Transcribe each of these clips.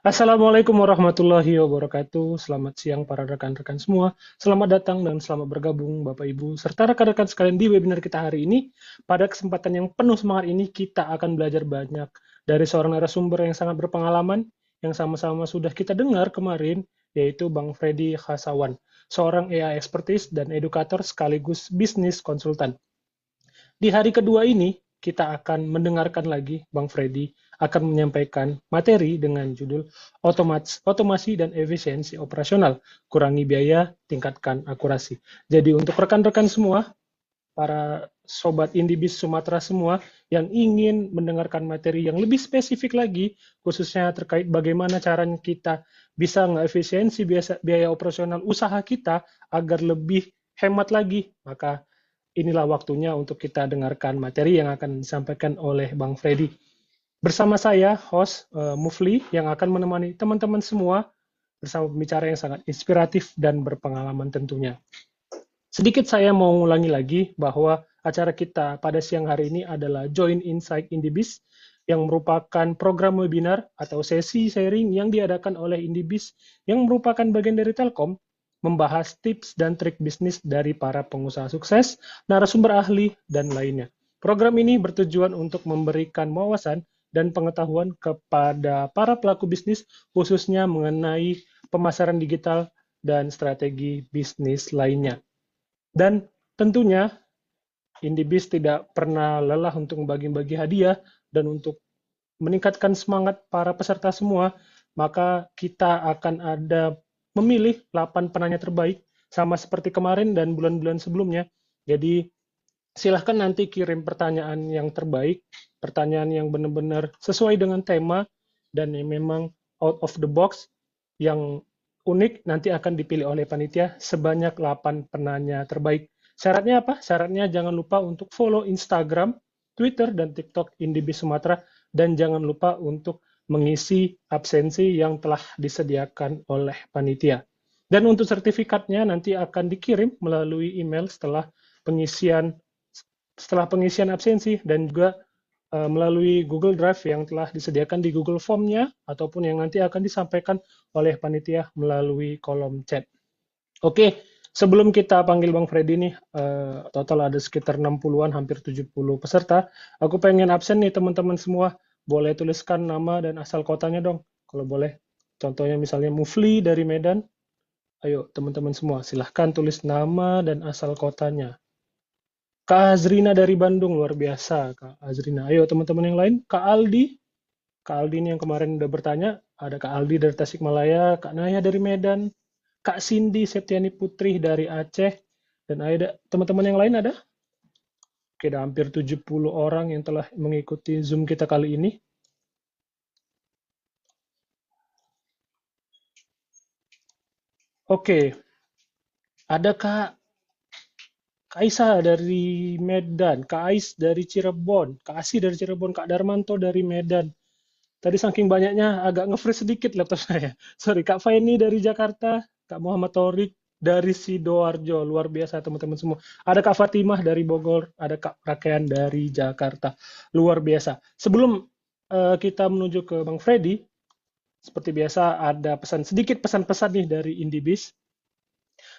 Assalamualaikum warahmatullahi wabarakatuh. Selamat siang para rekan-rekan semua. Selamat datang dan selamat bergabung Bapak Ibu serta rekan-rekan sekalian di webinar kita hari ini. Pada kesempatan yang penuh semangat ini kita akan belajar banyak dari seorang narasumber yang sangat berpengalaman yang sama-sama sudah kita dengar kemarin, yaitu Bang Freddy Khasawan, seorang AI expertise dan edukator sekaligus bisnis konsultan. Di hari kedua ini, kita akan mendengarkan lagi Bang Freddy akan menyampaikan materi dengan judul Otomasi dan Efisiensi Operasional, Kurangi Biaya, Tingkatkan Akurasi. Jadi untuk rekan-rekan semua, para sobat Indibis Sumatera semua yang ingin mendengarkan materi yang lebih spesifik lagi, khususnya terkait bagaimana caranya kita bisa ngeefisiensi biaya operasional usaha kita agar lebih hemat lagi, maka inilah waktunya untuk kita dengarkan materi yang akan disampaikan oleh Bang Freddy. Bersama saya, host Mufli, yang akan menemani teman-teman semua bersama pembicara yang sangat inspiratif dan berpengalaman tentunya. Sedikit saya mau ulangi lagi bahwa acara kita pada siang hari ini adalah Join Insight Indibis, yang merupakan program webinar atau sesi sharing yang diadakan oleh Indibis yang merupakan bagian dari Telkom, membahas tips dan trik bisnis dari para pengusaha sukses, narasumber ahli, dan lainnya. Program ini bertujuan untuk memberikan wawasan dan pengetahuan kepada para pelaku bisnis, khususnya mengenai pemasaran digital dan strategi bisnis lainnya. Dan tentunya Indibis tidak pernah lelah untuk membagi-bagi hadiah dan untuk meningkatkan semangat para peserta semua, maka kita akan ada memilih 8 penanya terbaik sama seperti kemarin dan bulan-bulan sebelumnya. Jadi silahkan nanti kirim pertanyaan yang terbaik, pertanyaan yang benar-benar sesuai dengan tema dan yang memang out of the box, yang unik nanti akan dipilih oleh panitia sebanyak 8 penanya terbaik. Syaratnya apa? Syaratnya jangan lupa untuk follow Instagram, Twitter, dan TikTok Indibis Sumatera, dan jangan lupa untuk mengisi absensi yang telah disediakan oleh panitia. Dan untuk sertifikatnya nanti akan dikirim melalui email setelah pengisian absensi, dan juga melalui Google Drive yang telah disediakan di Google Form-nya ataupun yang nanti akan disampaikan oleh panitia melalui kolom chat. Oke, sebelum kita panggil Bang Freddy nih, total ada sekitar 60-an, hampir 70 peserta. Aku pengen absen nih teman-teman semua. Boleh tuliskan nama dan asal kotanya dong, kalau boleh. Contohnya misalnya Mufli dari Medan. Ayo teman-teman semua, silahkan tulis nama dan asal kotanya. Kak Azrina dari Bandung, luar biasa Kak Azrina. Ayo teman-teman yang lain, Kak Aldi ini yang kemarin udah bertanya, ada Kak Aldi dari Tasikmalaya, Kak Naya dari Medan, Kak Cindy Septiani Putri dari Aceh, dan ada teman-teman yang lain ada? Oke, ada hampir 70 orang yang telah mengikuti Zoom kita kali ini. Oke, ada Kak Kaisa dari Medan, Kak Ais dari Cirebon, Kak Asi dari Cirebon, Kak Darmanto dari Medan. Tadi saking banyaknya agak nge-freeze sedikit laptop saya. Sorry, Kak Faini dari Jakarta, Kak Muhammad Torik dari Sidoarjo. Luar biasa teman-teman semua. Ada Kak Fatimah dari Bogor, ada Kak Rakean dari Jakarta. Luar biasa. Sebelum kita menuju ke Bang Freddy, seperti biasa ada sedikit pesan-pesan nih dari Indibis.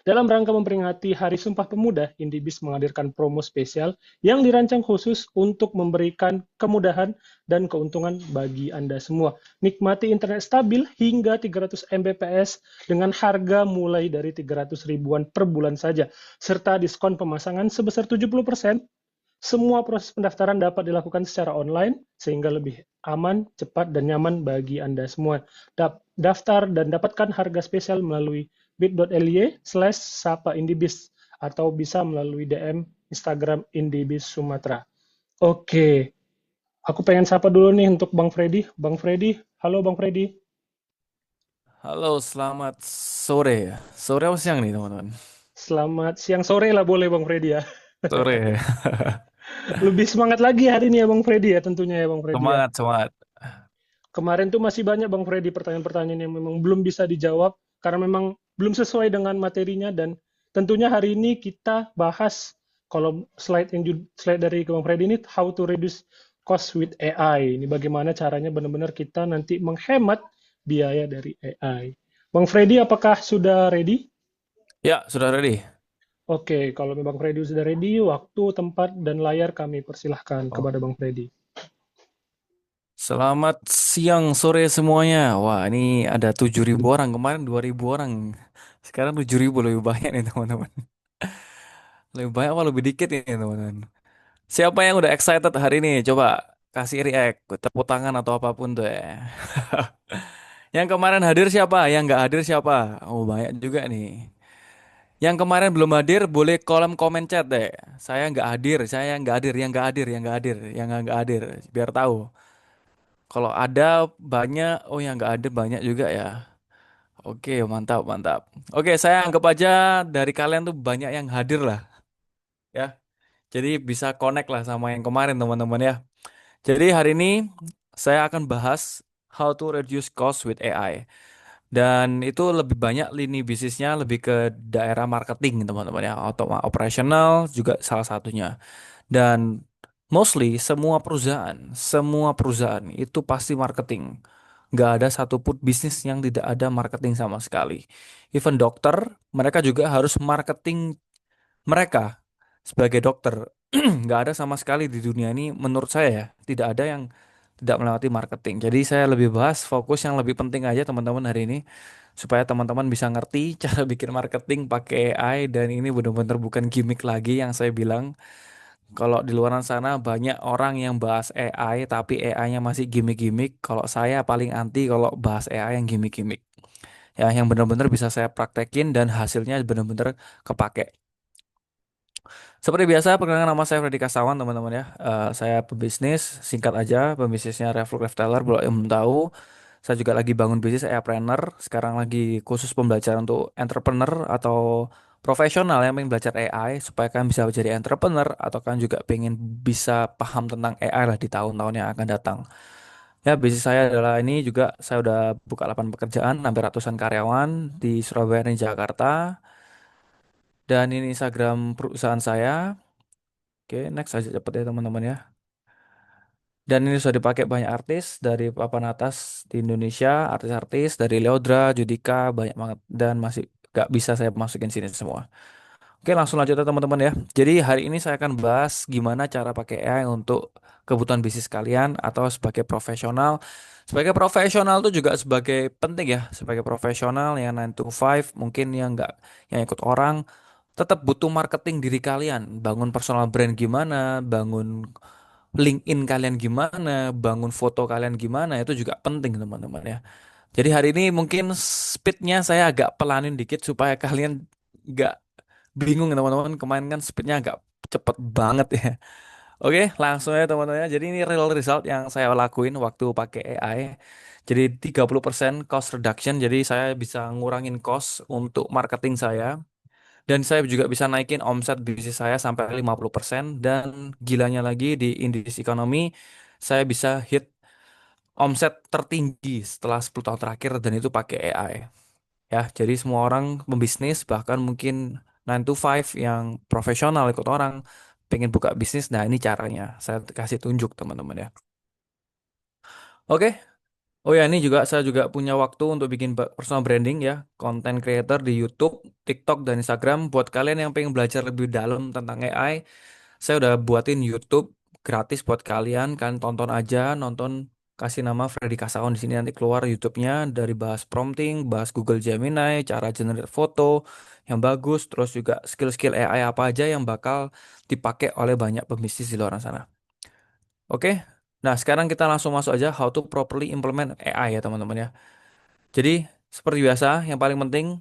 Dalam rangka memperingati Hari Sumpah Pemuda, Indibis menghadirkan promo spesial yang dirancang khusus untuk memberikan kemudahan dan keuntungan bagi Anda semua. Nikmati internet stabil hingga 300 Mbps dengan harga mulai dari 300 ribuan per bulan saja, serta diskon pemasangan sebesar 70%. Semua proses pendaftaran dapat dilakukan secara online, sehingga lebih aman, cepat, dan nyaman bagi Anda semua. Daftar dan dapatkan harga spesial melalui bit.ly/sapaindibis atau bisa melalui DM Instagram Indibis Sumatera. Oke, aku pengen sapa dulu nih untuk Bang Freddy. Bang Freddy, halo Bang Freddy. Halo, selamat sore ya. Sore apa siang nih, teman-teman? Selamat siang sore lah boleh Bang Freddy ya. Sore. Lebih semangat lagi hari ini ya Bang Freddy ya, tentunya ya Bang Freddy ya. Semangat, semangat. Kemarin tuh masih banyak Bang Freddy pertanyaan-pertanyaan yang memang belum bisa dijawab karena memang belum sesuai dengan materinya, dan tentunya hari ini kita bahas, kalau slide dari Bang Freddy ini, how to reduce cost with AI. Ini bagaimana caranya benar-benar kita nanti menghemat biaya dari AI. Bang Freddy, apakah sudah ready? Ya, sudah ready. Oke, kalau Bang Freddy sudah ready, waktu, tempat, dan layar kami persilahkan Oh, kepada Bang Freddy. selamat siang, sore semuanya. Wah, ini ada 7.000 orang. Kemarin 2.000 orang. Sekarang 7.000 lebih banyak nih, teman-teman. Lebih banyak apa lebih dikit ini, teman-teman? Siapa yang udah excited hari ini? Coba kasih react, tepuk tangan atau apapun tuh ya. Yang kemarin hadir siapa? Yang nggak hadir siapa? Oh, banyak juga nih. Yang kemarin belum hadir, boleh kolom komen chat deh. Saya nggak hadir, saya nggak hadir, yang nggak hadir, yang nggak hadir, yang nggak hadir, biar tahu. Kalau ada banyak, oh yang nggak ada banyak juga ya. Oke, mantap, mantap. Oke, saya anggap aja dari kalian tuh banyak yang hadir lah, ya. Jadi bisa connect lah sama yang kemarin teman-teman ya. Jadi hari ini saya akan bahas how to reduce cost with AI. Dan itu lebih banyak lini bisnisnya lebih ke daerah marketing teman-teman ya. Atau operasional juga salah satunya. Dan mostly semua perusahaan itu pasti marketing. Nggak ada satupun bisnis yang tidak ada marketing sama sekali. Even dokter, mereka juga harus marketing mereka sebagai dokter. Nggak ada sama sekali di dunia ini, menurut saya ya, tidak ada yang tidak melewati marketing. Jadi saya lebih bahas fokus yang lebih penting aja teman-teman hari ini, supaya teman-teman bisa ngerti cara bikin marketing pakai AI dan ini benar-benar bukan gimmick lagi yang saya bilang. Kalau di luar sana banyak orang yang bahas AI tapi AI-nya masih gimmick-gimmick. Kalau saya paling anti kalau bahas AI yang gimmick-gimmick. Ya, yang benar-benar bisa saya praktekin dan hasilnya benar-benar kepake. Seperti biasa, perkenalkan nama saya Freddy Kasawan, teman-teman ya. Saya pebisnis, singkat aja, pebisnisnya Reflux Reseller. Kalau yang belum tahu, saya juga lagi bangun bisnis e-planner. Sekarang lagi khusus pembelajaran untuk entrepreneur atau profesional yang pengen belajar AI supaya kalian bisa jadi entrepreneur atau kalian juga pengen bisa paham tentang AI lah di tahun-tahun yang akan datang. Ya, bisnis saya adalah ini juga saya udah buka 8 pekerjaan, hampir ratusan karyawan di Surabaya dan Jakarta. Dan ini Instagram perusahaan saya. Oke, next aja cepet ya teman-teman ya. Dan ini sudah dipakai banyak artis dari papan atas di Indonesia, artis-artis dari Leodra, Judika, banyak banget dan masih gak bisa saya masukin sini semua. Oke, langsung lanjut ya teman-teman ya. Jadi hari ini saya akan bahas gimana cara pakai AI untuk kebutuhan bisnis kalian atau sebagai profesional. Sebagai profesional itu juga sebagai penting ya, sebagai profesional yang 9 to 5 mungkin yang nggak yang ikut orang tetap butuh marketing diri kalian, bangun personal brand gimana, bangun LinkedIn kalian gimana, bangun foto kalian gimana, itu juga penting teman-teman ya. Jadi hari ini mungkin speednya saya agak pelanin dikit supaya kalian nggak bingung teman-teman. Kemarin kan speednya agak cepet banget ya. Oke, langsung ya teman-teman ya. Jadi ini real result yang saya lakuin waktu pakai AI. Jadi 30% cost reduction. Jadi saya bisa ngurangin cost untuk marketing saya. Dan saya juga bisa naikin omset bisnis saya sampai 50%. Dan gilanya lagi di Indis Economy, saya bisa hit omset tertinggi setelah 10 tahun terakhir dan itu pakai AI. Ya, jadi semua orang pembisnis bahkan mungkin 9 to 5 yang profesional ikut orang pengen buka bisnis. Nah, ini caranya. Saya kasih tunjuk teman-teman ya. Oke. Oh ya, ini juga saya juga punya waktu untuk bikin personal branding ya, content creator di YouTube, TikTok dan Instagram. Buat kalian yang pengen belajar lebih dalam tentang AI, saya udah buatin YouTube gratis buat kalian. Kalian tonton aja, nonton kasih nama Freddy Kasaon di sini nanti keluar YouTube-nya dari bahas prompting, bahas Google Gemini, cara generate foto yang bagus, terus juga skill-skill AI apa aja yang bakal dipakai oleh banyak pembisnis di luar sana. Oke. Nah, sekarang kita langsung masuk aja how to properly implement AI ya teman-teman ya. Jadi, seperti biasa, yang paling penting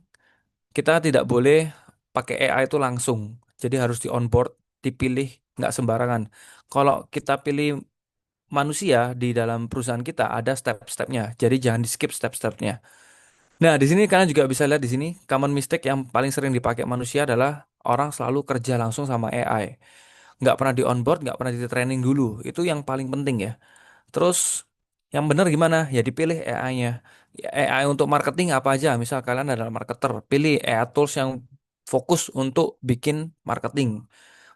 kita tidak boleh pakai AI itu langsung. Jadi harus di onboard, dipilih nggak sembarangan. Kalau kita pilih manusia di dalam perusahaan kita ada step-stepnya. Jadi jangan di skip step-stepnya. Nah, di sini kalian juga bisa lihat di sini common mistake yang paling sering dipakai manusia adalah orang selalu kerja langsung sama AI. Nggak pernah di onboard, nggak pernah di training dulu. Itu yang paling penting ya. Terus yang benar gimana? Ya dipilih AI-nya. AI untuk marketing apa aja? Misal kalian adalah marketer, pilih AI tools yang fokus untuk bikin marketing.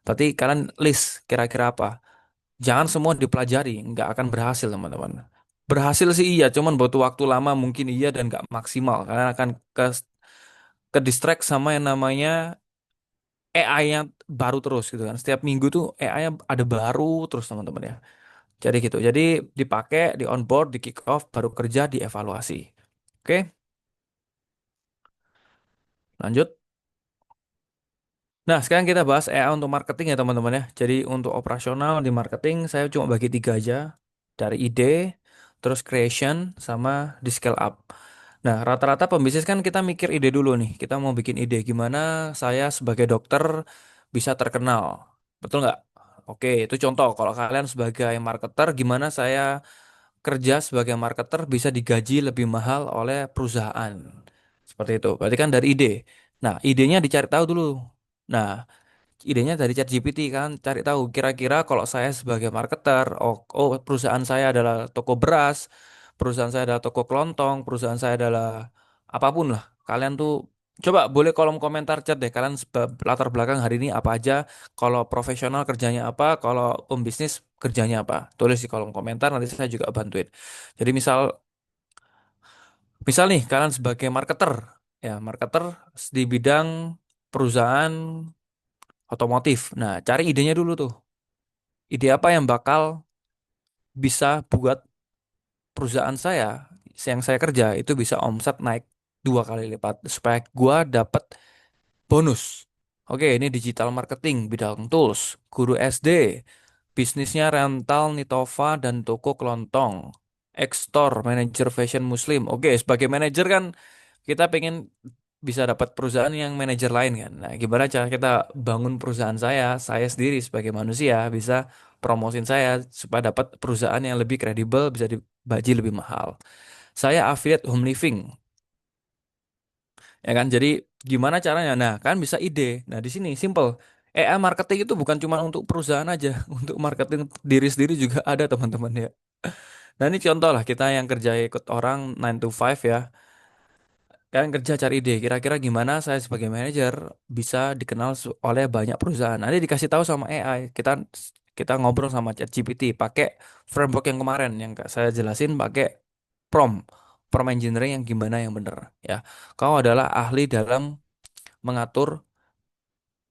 Berarti kalian list kira-kira apa? Jangan semua dipelajari, nggak akan berhasil teman-teman. Berhasil sih iya, cuman butuh waktu lama mungkin iya dan nggak maksimal karena akan ke distract sama yang namanya AI-nya baru terus gitu kan. Setiap minggu tuh AI-nya ada baru terus teman-teman ya. Jadi gitu. Jadi dipakai, di onboard, di kick off, baru kerja, dievaluasi. Oke, lanjut. Nah, sekarang kita bahas AI untuk marketing ya teman-teman ya. Jadi untuk operasional di marketing saya cuma bagi tiga aja. Dari ide, terus creation, sama di scale up. Nah, rata-rata pembisnis kan kita mikir ide dulu nih. Kita mau bikin ide gimana saya sebagai dokter bisa terkenal. Betul nggak? Oke, itu contoh. Kalau kalian sebagai marketer, gimana saya kerja sebagai marketer bisa digaji lebih mahal oleh perusahaan. Seperti itu. Berarti kan dari ide. Nah, idenya dicari tahu dulu. Nah, idenya dari ChatGPT kan, cari tahu kira-kira kalau saya sebagai marketer, oh perusahaan saya adalah toko beras, perusahaan saya adalah toko kelontong, perusahaan saya adalah apapun lah. Kalian tuh coba boleh kolom komentar chat deh, kalian latar belakang hari ini apa aja, kalau profesional kerjanya apa, kalau pembisnis kerjanya apa. Tulis di kolom komentar nanti saya juga bantuin. Jadi misal misal nih kalian sebagai marketer, ya marketer di bidang perusahaan otomotif. Nah, cari idenya dulu tuh. Ide apa yang bakal bisa buat perusahaan saya yang saya kerja itu bisa omset naik 2 kali lipat supaya gua dapat bonus. Oke, ini digital marketing, bidang tools, guru SD, bisnisnya rental Nitova dan toko kelontong, X-Store, manajer fashion muslim. Oke, sebagai manajer kan kita pengen bisa dapat perusahaan yang manajer lain kan. Nah, gimana cara kita bangun perusahaan saya sendiri sebagai manusia bisa promosin saya supaya dapat perusahaan yang lebih kredibel, bisa dibaji lebih mahal. Saya affiliate home living, ya kan? Jadi gimana caranya? Nah, kan bisa ide. Nah, di sini simple. AI marketing itu bukan cuma untuk perusahaan aja, untuk marketing diri sendiri juga ada teman-teman ya. Nah, ini contoh lah kita yang kerja ikut orang 9 to 5 ya. Kalian kerja cari ide, kira-kira gimana saya sebagai manajer bisa dikenal oleh banyak perusahaan. Nanti dikasih tahu sama AI, kita kita ngobrol sama ChatGPT pakai framework yang kemarin yang saya jelasin pakai prompt, prompt engineering yang gimana yang benar ya. Kau adalah ahli dalam mengatur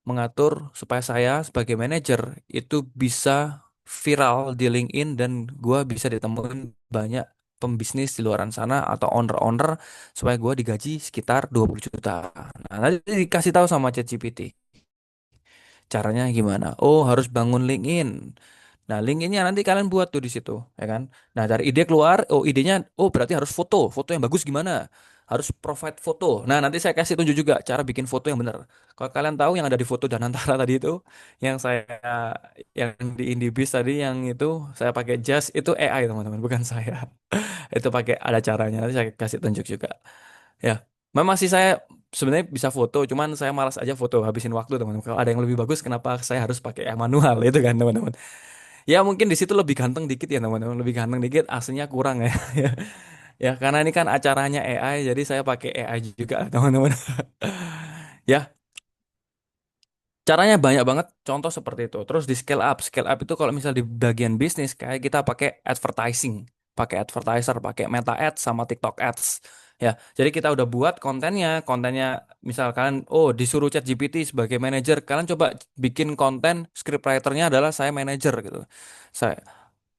mengatur supaya saya sebagai manajer itu bisa viral di LinkedIn dan gua bisa ditemuin banyak pembisnis di luaran sana atau owner-owner supaya gua digaji sekitar 20 juta. Nah, nanti dikasih tahu sama ChatGPT. Caranya gimana? Oh, harus bangun LinkedIn. Nah, LinkedIn-nya nanti kalian buat tuh di situ, ya kan? Nah, dari ide keluar, oh idenya, oh berarti harus foto, foto yang bagus gimana? Harus provide foto. Nah, nanti saya kasih tunjuk juga cara bikin foto yang benar. Kalau kalian tahu yang ada di foto dan antara tadi itu, yang saya, yang di Indibis tadi, yang itu saya pakai jas itu AI teman-teman, bukan saya. Itu pakai ada caranya. Nanti saya kasih tunjuk juga. Ya, memang sih saya sebenarnya bisa foto, cuman saya malas aja foto, habisin waktu teman-teman. Kalau ada yang lebih bagus, kenapa saya harus pakai yang manual itu kan teman-teman? Ya mungkin di situ lebih ganteng dikit ya teman-teman, lebih ganteng dikit, aslinya kurang ya. Ya karena ini kan acaranya AI, jadi saya pakai AI juga teman-teman. Ya, caranya banyak banget, contoh seperti itu. Terus di scale up. Scale up itu kalau misal di bagian bisnis, kayak kita pakai advertising, pakai advertiser, pakai Meta Ads sama TikTok Ads. Ya, jadi kita udah buat kontennya misalkan, oh disuruh ChatGPT sebagai manajer, kalian coba bikin konten, scriptwriternya adalah saya manajer gitu. Saya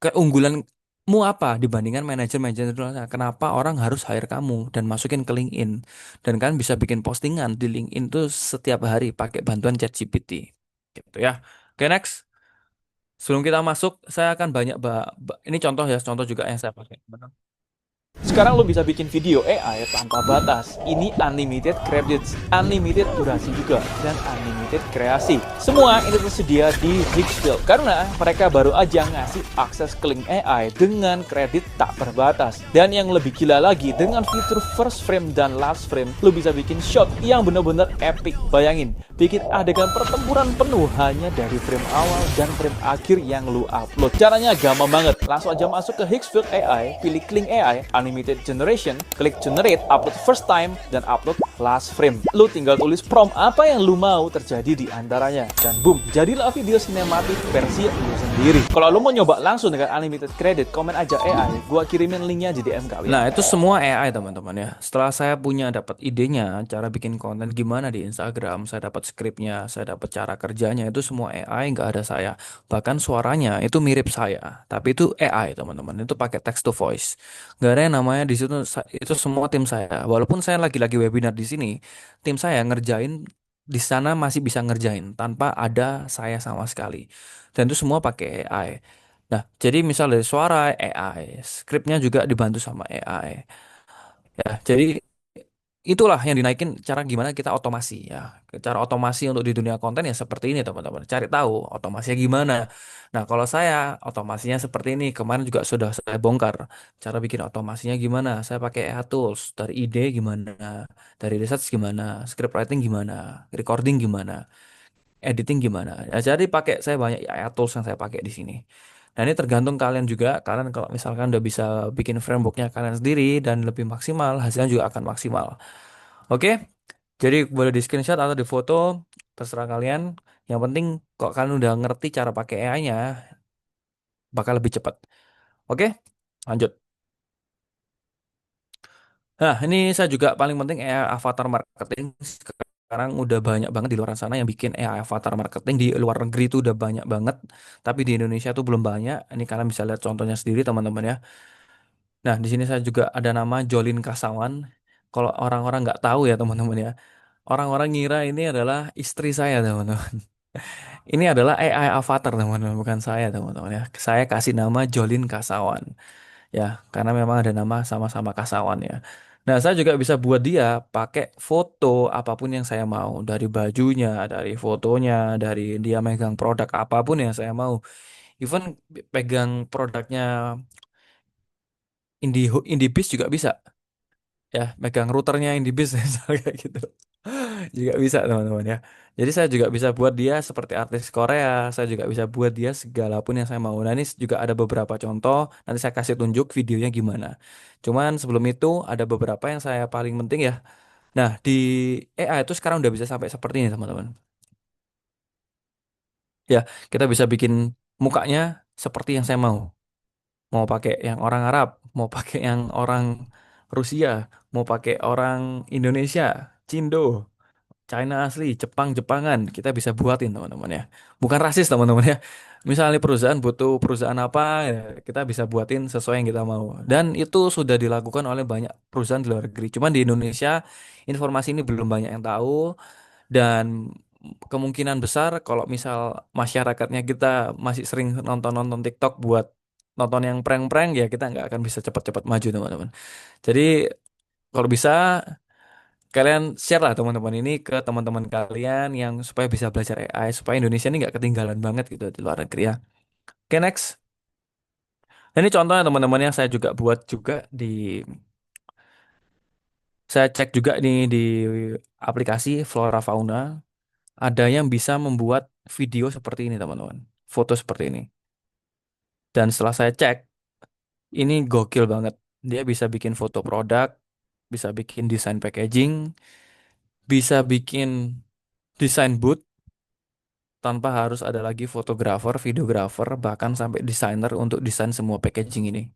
keunggulanmu apa dibandingkan manajer-manajer di luar sana? Kenapa orang harus hire kamu dan masukin ke LinkedIn? Dan kan bisa bikin postingan di LinkedIn tuh setiap hari pakai bantuan ChatGPT. Gitu ya. Oke, next. Sebelum kita masuk, saya akan banyak ini contoh ya, contoh juga yang saya pakai. Sekarang lo bisa bikin video AI tanpa batas. Ini unlimited credits, unlimited durasi juga, dan unlimited kreasi. Semua ini tersedia di Higgsfield karena mereka baru aja ngasih akses ke link AI dengan kredit tak terbatas. Dan yang lebih gila lagi, dengan fitur first frame dan last frame, lo bisa bikin shot yang bener-bener epic. Bayangin, bikin adegan pertempuran penuh hanya dari frame awal dan frame akhir yang lo upload. Caranya gampang banget. Langsung aja masuk ke Higgsfield AI, pilih Kling AI, Unlimited Generation, klik Generate, upload first time, dan upload last frame. Lu tinggal tulis prompt apa yang lu mau terjadi jadi di antaranya. Dan boom, jadilah video sinematik versi lu sendiri. Kalau lu mau nyoba langsung dengan unlimited credit, komen aja AI, gua kirimin linknya di DM kalian. Nah, itu semua AI teman-teman ya. Setelah saya punya dapat idenya, cara bikin konten gimana di Instagram, saya dapat skripnya, saya dapat cara kerjanya, itu semua AI, nggak ada saya. Bahkan suaranya itu mirip saya, tapi itu AI teman-teman. Itu pakai text to voice. Nggak ada yang namanya di situ, itu semua tim saya. Walaupun saya lagi-lagi webinar di sini, tim saya ngerjain di sana masih bisa ngerjain tanpa ada saya sama sekali. Dan itu semua pakai AI. Nah, jadi misal dari suara AI, skripnya juga dibantu sama AI. Ya, jadi itulah yang dinaikin cara gimana kita otomasi ya. Cara otomasi untuk di dunia konten ya seperti ini teman-teman. Cari tahu otomasinya gimana. Nah, kalau saya otomasinya seperti ini. Kemarin juga sudah saya bongkar cara bikin otomasinya gimana. Saya pakai AI Tools. Dari ide gimana, dari research gimana, script writing gimana, recording gimana, editing gimana. Ya, jadi pakai saya banyak AI tools yang saya pakai di sini. Nah, ini tergantung kalian juga. Kalian kalau misalkan udah bisa bikin frameworknya kalian sendiri dan lebih maksimal, hasilnya juga akan maksimal. Oke, jadi boleh di screenshot atau di foto, terserah kalian. Yang penting kok kalian udah ngerti cara pakai AI-nya, bakal lebih cepat. Oke, lanjut. Nah, ini saya juga paling penting AI avatar marketing. Sekarang udah banyak banget di luar sana yang bikin AI avatar marketing. Di luar negeri itu udah banyak banget, tapi di Indonesia tuh belum banyak. Ini kalian bisa lihat contohnya sendiri teman-teman ya. Nah, di sini saya juga ada nama Jolin Kasawan. Kalau orang-orang nggak tahu ya teman-teman ya, orang-orang ngira ini adalah istri saya teman-teman. Ini adalah AI avatar teman-teman, bukan saya teman-teman ya. Saya kasih nama Jolin Kasawan ya, karena memang ada nama sama-sama Kasawan ya. Nah, saya juga bisa buat dia pakai foto apapun yang saya mau, dari bajunya, dari fotonya, dari dia megang produk apapun yang saya mau. Even pegang produknya Indiebiz juga bisa ya, megang routernya Indiebiz misalnya kayak gitu. Juga bisa teman-teman ya. Jadi saya juga bisa buat dia seperti artis Korea, saya juga bisa buat dia segala pun yang saya mau. Nah, ini juga ada beberapa contoh, nanti saya kasih tunjuk videonya gimana. Cuman sebelum itu ada beberapa yang saya paling penting ya. Nah, di AI itu sekarang udah bisa sampai seperti ini teman-teman. Ya, kita bisa bikin mukanya seperti yang saya mau. Mau pakai yang orang Arab, mau pakai yang orang Rusia, mau pakai orang Indonesia, Cindo, China asli, Jepang, Jepangan, kita bisa buatin teman-teman ya. Bukan rasis teman-teman ya. Misalnya perusahaan butuh perusahaan apa, ya, kita bisa buatin sesuai yang kita mau. Dan itu sudah dilakukan oleh banyak perusahaan di luar negeri. Cuman di Indonesia informasi ini belum banyak yang tahu, dan kemungkinan besar kalau misal masyarakatnya kita masih sering nonton-nonton TikTok buat nonton yang prank-prank ya, kita nggak akan bisa cepat-cepat maju teman-teman. Jadi kalau bisa kalian share lah teman-teman ini ke teman-teman kalian yang supaya bisa belajar AI, supaya Indonesia ini nggak ketinggalan banget gitu di luar negeri ya. Oke, next. Nah, ini contohnya teman-teman yang saya juga buat juga di, saya cek juga nih di aplikasi Flora Fauna, ada yang bisa membuat video seperti ini teman-teman, foto seperti ini. Dan setelah saya cek, ini gokil banget. Dia bisa bikin foto produk, bisa bikin desain packaging, bisa bikin desain booth, tanpa harus ada lagi fotografer, videografer, bahkan sampai desainer untuk desain semua packaging ini.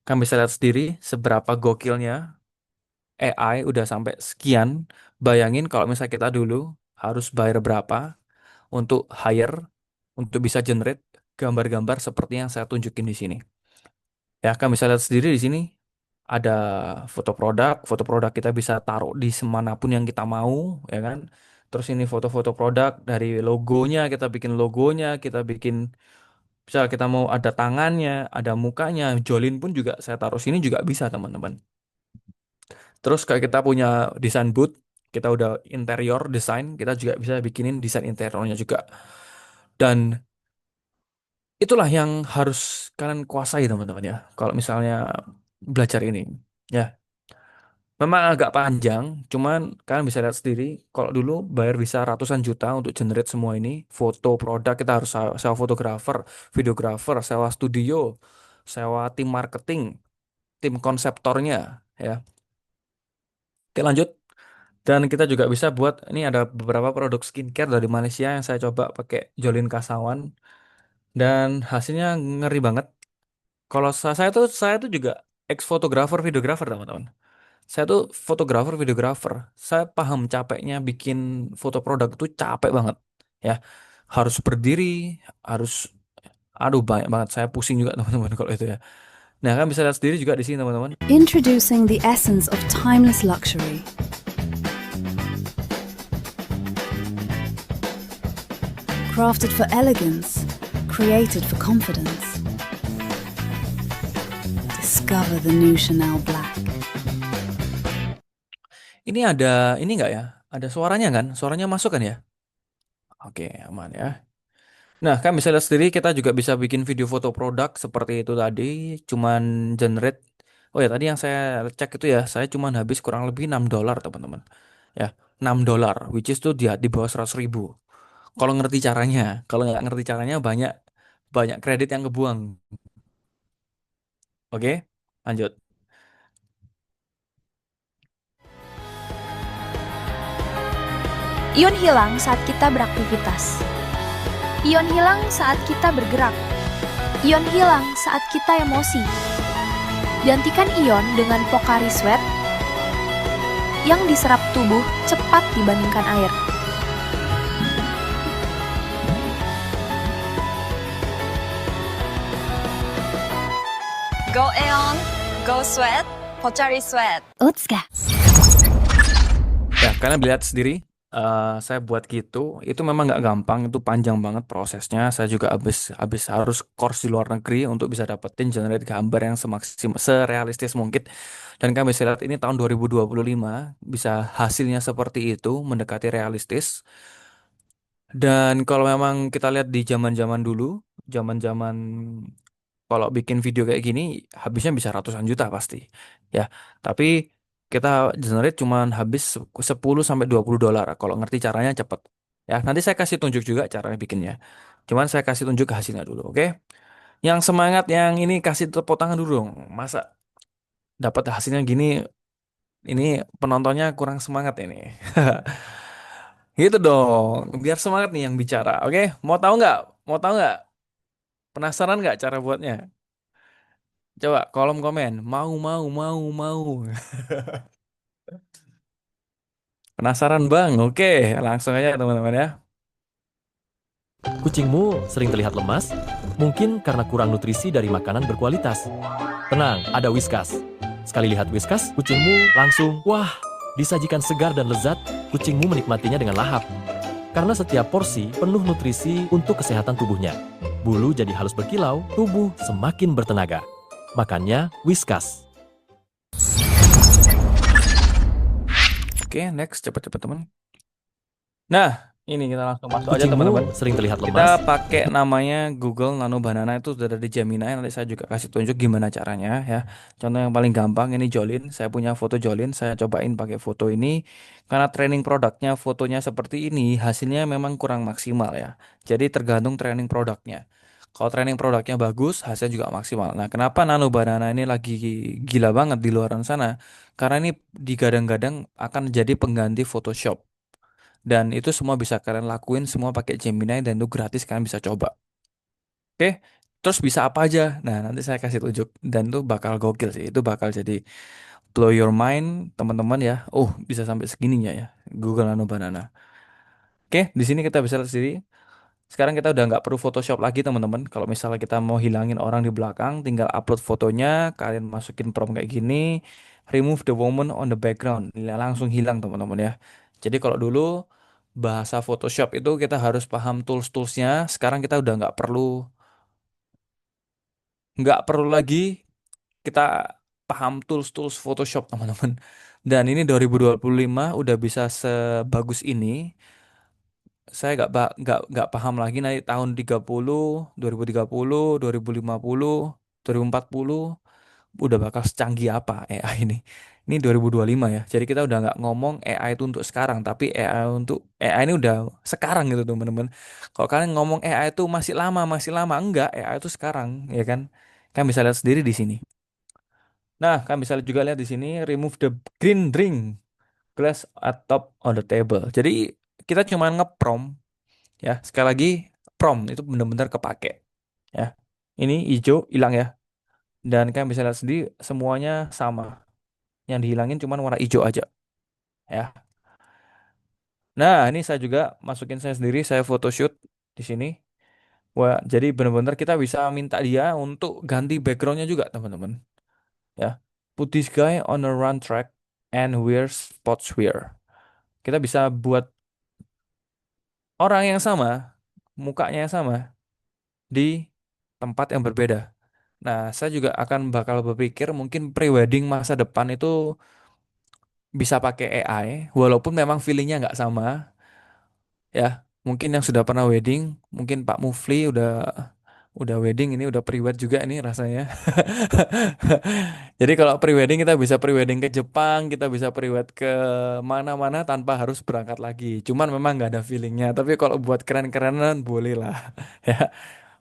Kalian bisa lihat sendiri seberapa gokilnya AI udah sampai sekian. Bayangin kalau misalnya kita dulu harus bayar berapa untuk hire, untuk bisa generate gambar-gambar seperti yang saya tunjukin di sini. Ya, kalian bisa lihat sendiri di sini ada foto produk kita bisa taruh di semanapun yang kita mau, ya kan? Terus ini foto-foto produk dari logonya, kita bikin, misal kita mau ada tangannya, ada mukanya, Jolin pun juga saya taruh sini juga bisa teman-teman. Terus kayak kita punya desain booth, kita udah interior desain, kita juga bisa bikinin desain interiornya juga. Dan itulah yang harus kalian kuasai teman-teman ya. Kalau misalnya belajar ini, ya. Memang agak panjang, cuman kalian bisa lihat sendiri. Kalau dulu bayar bisa ratusan juta untuk generate semua ini, foto produk kita harus sewa fotografer, videografer, sewa studio, sewa tim marketing, tim konseptornya, ya. Oke, lanjut. Dan kita juga bisa buat, ini ada beberapa produk skincare dari Malaysia yang saya coba pakai Jolin Kasawan dan hasilnya ngeri banget. Kalau saya tuh juga ex fotografer, videografer teman-teman. Saya tuh fotografer, videografer. Saya paham capeknya bikin foto produk itu capek banget. Ya, harus berdiri, harus, aduh banyak banget. Saya pusing juga teman-teman kalau itu ya. Nah, kan bisa lihat sendiri juga di sini teman-teman. Introducing the essence of timeless luxury. Crafted for elegance, created for confidence. Discover the new Chanel Black. Ini ada, ini enggak ya? Ada suaranya kan? Suaranya masuk kan ya? Oke, aman ya. Nah, kan bisa lihat sendiri kita juga bisa bikin video foto produk seperti itu tadi, cuman generate. Oh ya, tadi yang saya cek itu ya, saya cuman habis kurang lebih $6 teman-teman. Ya, $6, which is tuh di bawah 100.000. Kalau ngerti caranya, kalau nggak ngerti caranya banyak banyak kredit yang kebuang. Oke, lanjut. Ion hilang saat kita beraktivitas. Ion hilang saat kita bergerak. Ion hilang saat kita emosi. Gantikan ion dengan Pocari Sweat yang diserap tubuh cepat dibandingkan air. Go Aeon, Go Sweat, Pocari Sweat. Utska. Ya, kalian lihat sendiri. Saya buat gitu, itu memang nggak gampang, itu panjang banget prosesnya. Saya juga habis harus course di luar negeri untuk bisa dapetin generate gambar yang serealistis mungkin. Dan kami bisa lihat ini tahun 2025 bisa hasilnya seperti itu, mendekati realistis. Dan kalau memang kita lihat di zaman-zaman dulu, zaman-zaman kalau bikin video kayak gini habisnya bisa ratusan juta pasti. Ya, tapi kita generate cuman habis 10 sampai $20 kalau ngerti caranya cepet. Ya, nanti saya kasih tunjuk juga caranya bikinnya. Cuman saya kasih tunjuk hasilnya dulu, oke? Yang semangat yang ini kasih tepuk tangan dulu dong. Masa dapat hasilnya gini, ini penontonnya kurang semangat ini. Gitu dong, biar semangat nih yang bicara, oke? Mau tahu nggak? Mau tahu nggak? Penasaran nggak cara buatnya? Coba kolom komen. Mau, mau, mau, mau. Penasaran bang? Oke, langsung aja teman-teman ya. Kucingmu sering terlihat lemas? Mungkin karena kurang nutrisi dari makanan berkualitas. Tenang, ada Whiskas. Sekali lihat Whiskas, kucingmu langsung, wah, disajikan segar dan lezat, kucingmu menikmatinya dengan lahap. Karena setiap porsi penuh nutrisi untuk kesehatan tubuhnya. Bulu jadi halus berkilau, tubuh semakin bertenaga. Makannya Whiskas. Oke, next cepet-cepet teman. Nah, ini kita langsung masuk aja Kucingmu teman-teman. sering terlihat Kita lemas? pakai namanya Google Nano Banana, itu sudah ada di Gemini. Nanti saya juga kasih tunjuk gimana caranya ya. Contoh yang paling gampang ini Jolin. Saya punya foto Jolin. Saya cobain pakai foto ini. Karena training produknya fotonya seperti ini, hasilnya memang kurang maksimal ya. Jadi tergantung training produknya. Kalau training produknya bagus, hasilnya juga maksimal. Nah, kenapa Nano Banana ini lagi gila banget di luaran sana? Karena ini digadang-gadang akan jadi pengganti Photoshop. Dan itu semua bisa kalian lakuin semua pakai Gemini dan itu gratis, kalian bisa coba. Oke, terus bisa apa aja? Nah, nanti saya kasih tunjuk dan itu bakal gokil sih. Itu bakal jadi blow your mind, teman-teman ya. Oh, bisa sampai segininya ya. Google Nano Banana. Oke, di sini kita bisa lihat sendiri. Sekarang kita udah nggak perlu Photoshop lagi, teman-teman. Kalau misalnya kita mau hilangin orang di belakang, tinggal upload fotonya, kalian masukin prompt kayak gini, remove the woman on the background. Langsung hilang, teman-teman ya. Jadi kalau dulu bahasa Photoshop itu kita harus paham tools-toolsnya. Sekarang kita udah nggak perlu lagi kita paham tools-tools Photoshop, teman-teman. Dan ini 2025 udah bisa sebagus ini. Saya nggak paham lagi nanti tahun 2030, 2050, 2040 udah bakal secanggih apa AI ini. Ini 2025 ya. Jadi kita udah nggak ngomong AI itu untuk sekarang, tapi AI ini udah sekarang gitu teman-teman. Kalau kalian ngomong AI itu masih lama, enggak, AI itu sekarang, ya kan? Kan bisa lihat sendiri di sini. Nah, kan bisa juga lihat di sini remove the green ring. glass at top on the table. Jadi kita cuma ngeprom ya. Sekali lagi prom itu benar-benar kepake ya. Ini hijau hilang ya. Dan kalian bisa lihat sendiri semuanya sama. Yang dihilangin cuma warna hijau aja ya. Nah, ini saya juga masukin saya sendiri, saya photoshoot di sini. Wah, jadi benar-benar kita bisa minta dia untuk ganti backgroundnya juga, teman-teman. Ya, put this guy on a run track and wear sportswear. Kita bisa buat orang yang sama, mukanya yang sama di tempat yang berbeda. Nah, saya juga akan bakal berpikir mungkin pre-wedding masa depan itu bisa pakai AI, walaupun memang feelingnya nggak sama. Ya, mungkin yang sudah pernah wedding, mungkin Pak Mufli udah wedding, ini udah pre-wed juga ini rasanya. Jadi kalau pre-wedding kita bisa pre-wedding ke Jepang, kita bisa pre-wed ke mana-mana tanpa harus berangkat lagi. Cuman memang nggak ada feelingnya. Tapi kalau buat keren-kerenan boleh lah. Ya,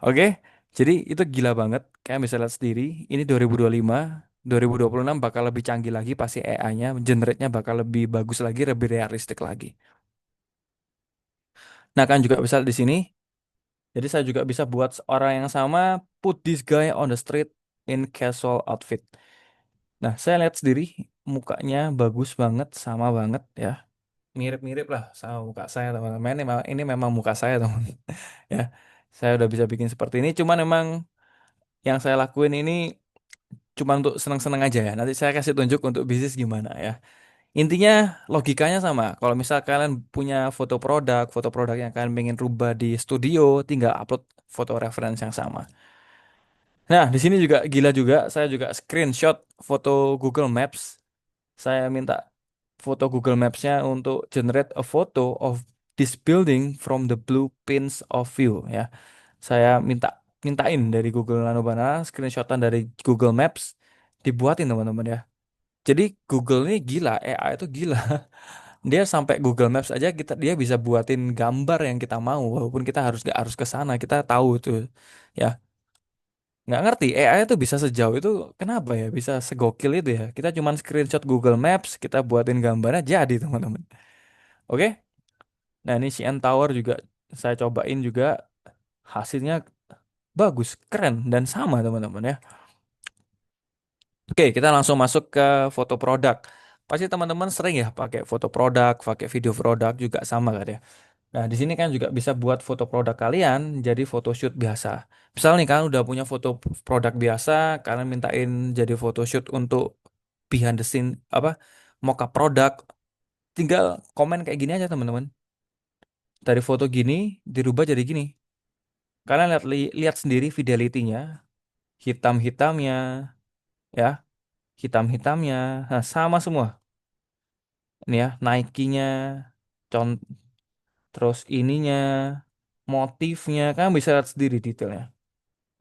oke. Jadi itu gila banget. Kayak bisa lihat sendiri, ini 2025, 2026 bakal lebih canggih lagi pasti AI-nya, generate-nya bakal lebih bagus lagi, lebih realistik lagi. Nah, kan juga bisa di sini. Jadi saya juga bisa buat orang yang sama, put this guy on the street in casual outfit. Nah, saya lihat sendiri mukanya bagus banget, sama banget ya. Mirip-mirip lah sama muka saya, teman-teman. Ini memang muka saya, teman. Ya, saya udah bisa bikin seperti ini. Cuman memang yang saya lakuin ini cuma untuk senang-senang aja ya. Nanti saya kasih tunjuk untuk bisnis gimana ya. Intinya logikanya sama. Kalau misal kalian punya foto produk yang kalian pengen rubah di studio, tinggal upload foto reference yang sama. Nah, di sini juga gila juga, saya juga screenshot foto Google Maps. Saya minta foto Google Maps-nya untuk generate a photo of this building from the blueprints of view ya. Saya mintain dari Google Lanubana, screenshotan dari Google Maps dibuatin teman-teman ya. Jadi Google ini gila, AI itu gila. Dia sampai Google Maps aja dia bisa buatin gambar yang kita mau walaupun kita nggak harus ke sana, kita tahu itu ya. Nggak ngerti AI itu bisa sejauh itu, kenapa ya bisa segokil itu ya. Kita cuman screenshot Google Maps, kita buatin gambarnya jadi teman-teman. Oke. Nah, ini CN Tower juga saya cobain juga, hasilnya bagus, keren dan sama teman-teman ya. Oke, kita langsung masuk ke foto produk. Pasti teman-teman sering ya pakai foto produk, pakai video produk juga sama kan ya. Nah, di sini kan juga bisa buat foto produk kalian jadi photoshoot biasa. Misal nih kalian udah punya foto produk biasa, kalian mintain jadi photoshoot untuk behind the scene apa mockup produk, tinggal komen kayak gini aja teman-teman. Dari foto gini dirubah jadi gini. Kalian lihat sendiri fidelity-nya, hitam-hitamnya, ya, hitam-hitamnya, nah, sama semua. Ini ya, Nike-nya, con terus ininya, motifnya, kan bisa lihat sendiri detailnya.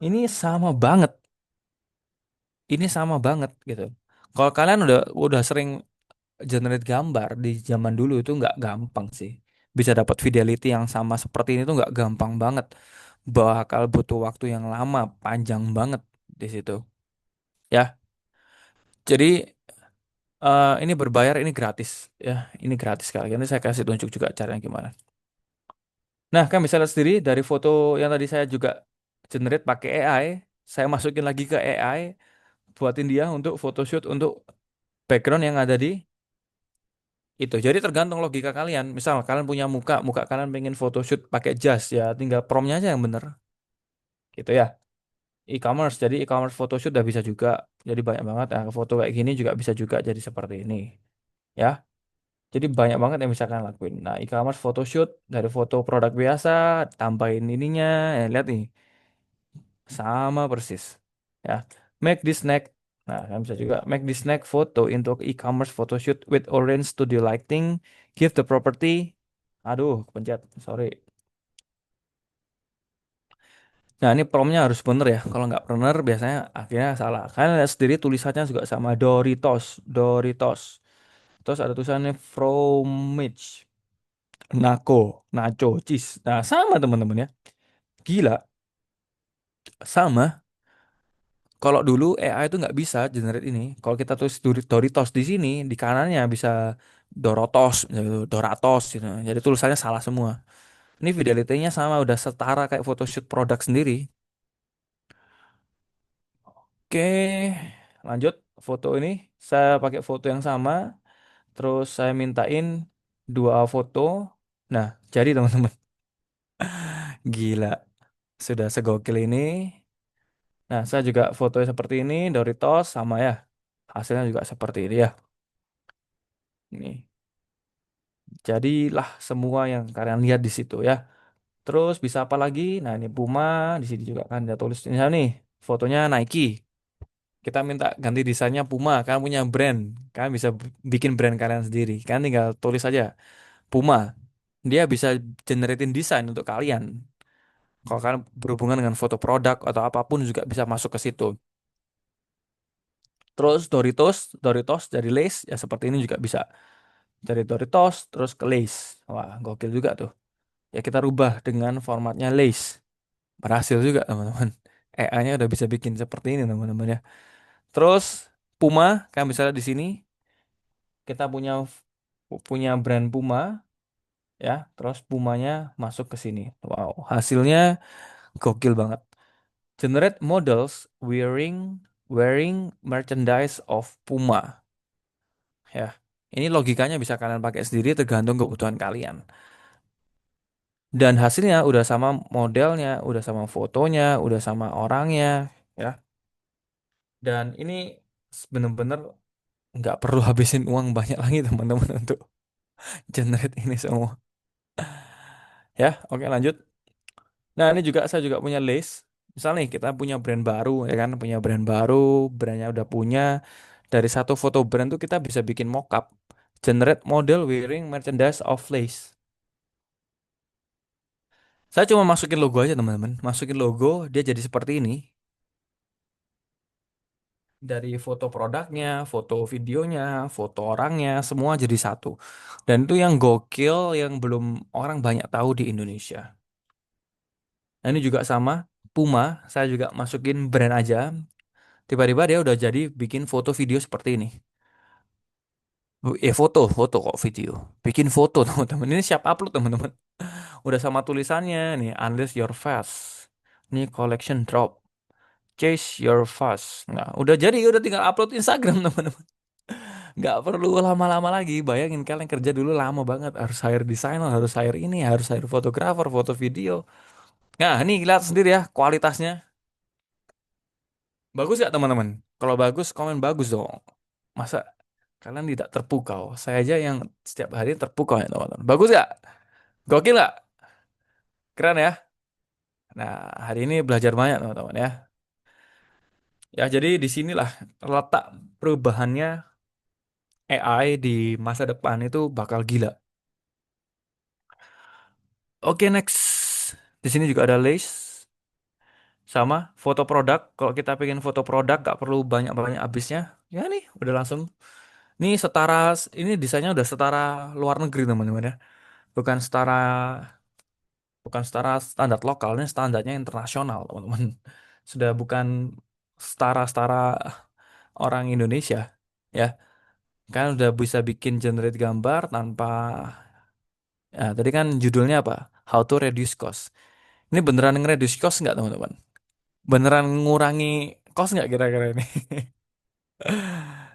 Ini sama banget. Ini sama banget gitu. Kalau kalian udah sering generate gambar di zaman dulu itu nggak gampang sih. Bisa dapat fidelity yang sama seperti ini tuh nggak gampang banget. Bakal butuh waktu yang lama, panjang banget di situ. Ya, jadi ini berbayar, ini gratis ya. Ini gratis sekali. Nanti saya kasih tunjuk juga caranya gimana. Nah, kan bisa lihat sendiri dari foto yang tadi saya juga generate pakai AI, saya masukin lagi ke AI, buatin dia untuk photoshoot untuk background yang ada di itu. Jadi tergantung logika kalian. Misal kalian punya muka kalian pengen photoshoot pakai jas ya, tinggal promnya aja yang bener. Gitu ya. E-commerce, jadi e-commerce photoshoot udah bisa juga. Jadi banyak banget. Nah, foto kayak gini juga bisa juga jadi seperti ini. Ya. Jadi banyak banget yang bisa kalian lakuin. Nah, e-commerce photoshoot dari foto produk biasa, tambahin ininya, lihat nih, sama persis. Ya, make this snack. Nah, kalian bisa juga make this snack photo into e-commerce photoshoot with orange studio lighting. Give the property. Aduh, pencet. Sorry. Nah, ini promnya harus bener ya. Kalau nggak bener, biasanya akhirnya salah. Kalian lihat sendiri tulisannya juga sama Doritos, Doritos. Terus ada tulisannya Fromage, Nacho, Cheese. Nah, sama teman-teman ya. Gila, sama. Kalau dulu AI itu nggak bisa generate ini. Kalau kita tulis Doritos di sini, di kanannya bisa Dorotos, gitu, Doratos gitu. Jadi tulisannya salah semua. Ini fidelity-nya sama, udah setara kayak photoshoot produk sendiri. Oke, lanjut foto ini. Saya pakai foto yang sama, terus saya mintain dua foto. Nah, jadi teman-teman, gila, sudah segokil ini. Nah, saya juga foto seperti ini, Doritos sama ya. Hasilnya juga seperti ini ya. Ini. Jadilah semua yang kalian lihat di situ ya. Terus bisa apa lagi? Nah, ini Puma, di sini juga kan ada tulis ini nih, fotonya Nike. Kita minta ganti desainnya Puma, kalian punya brand. Kalian bisa bikin brand kalian sendiri. Kalian tinggal tulis aja Puma. Dia bisa generatein desain untuk kalian. Kalau kalian berhubungan dengan foto produk atau apapun juga bisa masuk ke situ. Terus Doritos, Doritos dari Lay's ya seperti ini juga bisa. Dari Doritos terus ke Lay's. Wah, gokil juga tuh. Ya kita rubah dengan formatnya Lay's. Berhasil juga teman-teman. AI-nya udah bisa bikin seperti ini teman-teman ya. Terus Puma, kan bisa lihat di sini kita punya brand Puma ya. Terus Pumanya masuk ke sini. Wow, hasilnya gokil banget. Generate models wearing merchandise of Puma. Ya. Ini logikanya bisa kalian pakai sendiri tergantung kebutuhan kalian. Dan hasilnya udah sama modelnya, udah sama fotonya, udah sama orangnya, ya. Dan ini bener-bener nggak perlu habisin uang banyak lagi teman-teman untuk generate ini semua. Ya, oke lanjut. Nah ini juga saya juga punya list. Misalnya nih kita punya brand baru, ya kan, punya brand baru, brandnya udah punya. Dari satu foto brand tuh kita bisa bikin mockup, generate model wearing merchandise of Lace. Saya cuma masukin logo aja teman-teman, masukin logo, dia jadi seperti ini. Dari foto produknya, foto videonya, foto orangnya, semua jadi satu. Dan itu yang gokil, yang belum orang banyak tahu di Indonesia. Nah ini juga sama, Puma, saya juga masukin brand aja. Tiba-tiba dia udah jadi bikin foto video seperti ini. Foto kok video. Bikin foto teman-teman. Ini siap upload teman-teman. Udah sama tulisannya nih, unless your fast. Ini collection drop. Chase your fast. Nah, udah jadi, udah tinggal upload Instagram teman-teman. Nggak perlu lama-lama lagi. Bayangin kalian kerja dulu lama banget. Harus hire desainer, harus hire ini, harus hire fotografer, foto video. Nah, ini lihat sendiri ya kualitasnya. Bagus ya teman-teman? Kalau bagus, komen bagus dong. Masa kalian tidak terpukau? Saya aja yang setiap hari terpukau ya teman-teman. Bagus gak? Gokil gak? Keren ya? Nah, hari ini belajar banyak teman-teman ya. Ya, jadi di sinilah letak perubahannya AI di masa depan itu bakal gila. Oke, next. Di sini juga ada list sama foto produk. Kalau kita pengen foto produk gak perlu banyak-banyak habisnya. Ya nih, udah langsung. Ini setara, ini desainnya udah setara luar negeri teman-teman ya. Bukan setara bukan setara standar lokal, ini standarnya internasional teman-teman. Sudah bukan setara-setara orang Indonesia ya. Kan udah bisa bikin generate gambar tanpa ya, tadi kan judulnya apa? How to reduce cost. Ini beneran nge-reduce cost nggak teman-teman? Beneran ngurangi cost nggak kira-kira ini?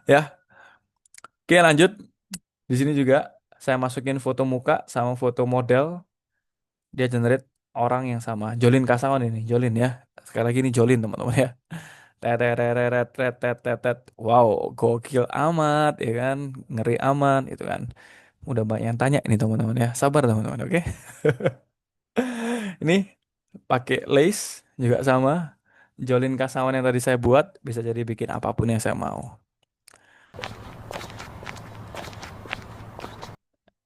Ya, oke lanjut. Di sini juga saya masukin foto muka sama foto model. Dia generate orang yang sama. Jolin Kasawan ini, Jolin ya. Sekali lagi ini Jolin teman-teman ya. Tetetetetet, tetetetet. Wow, gokil amat ya kan, ngeri amat itu kan. Udah banyak yang tanya ini teman-teman ya. Sabar teman-teman, oke? Ini pakai lace juga sama. Jolin Kasawan yang tadi saya buat bisa jadi bikin apapun yang saya mau.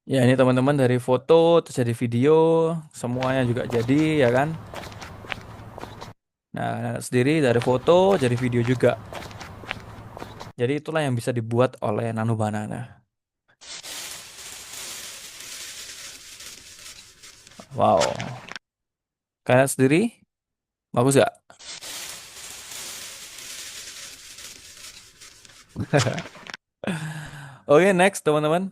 Ya ini teman-teman dari foto terus jadi video semuanya juga jadi ya kan. Nah sendiri dari foto jadi video juga. Jadi itulah yang bisa dibuat oleh Nano Banana. Wow. Kalian sendiri bagus gak? Oke next teman-teman.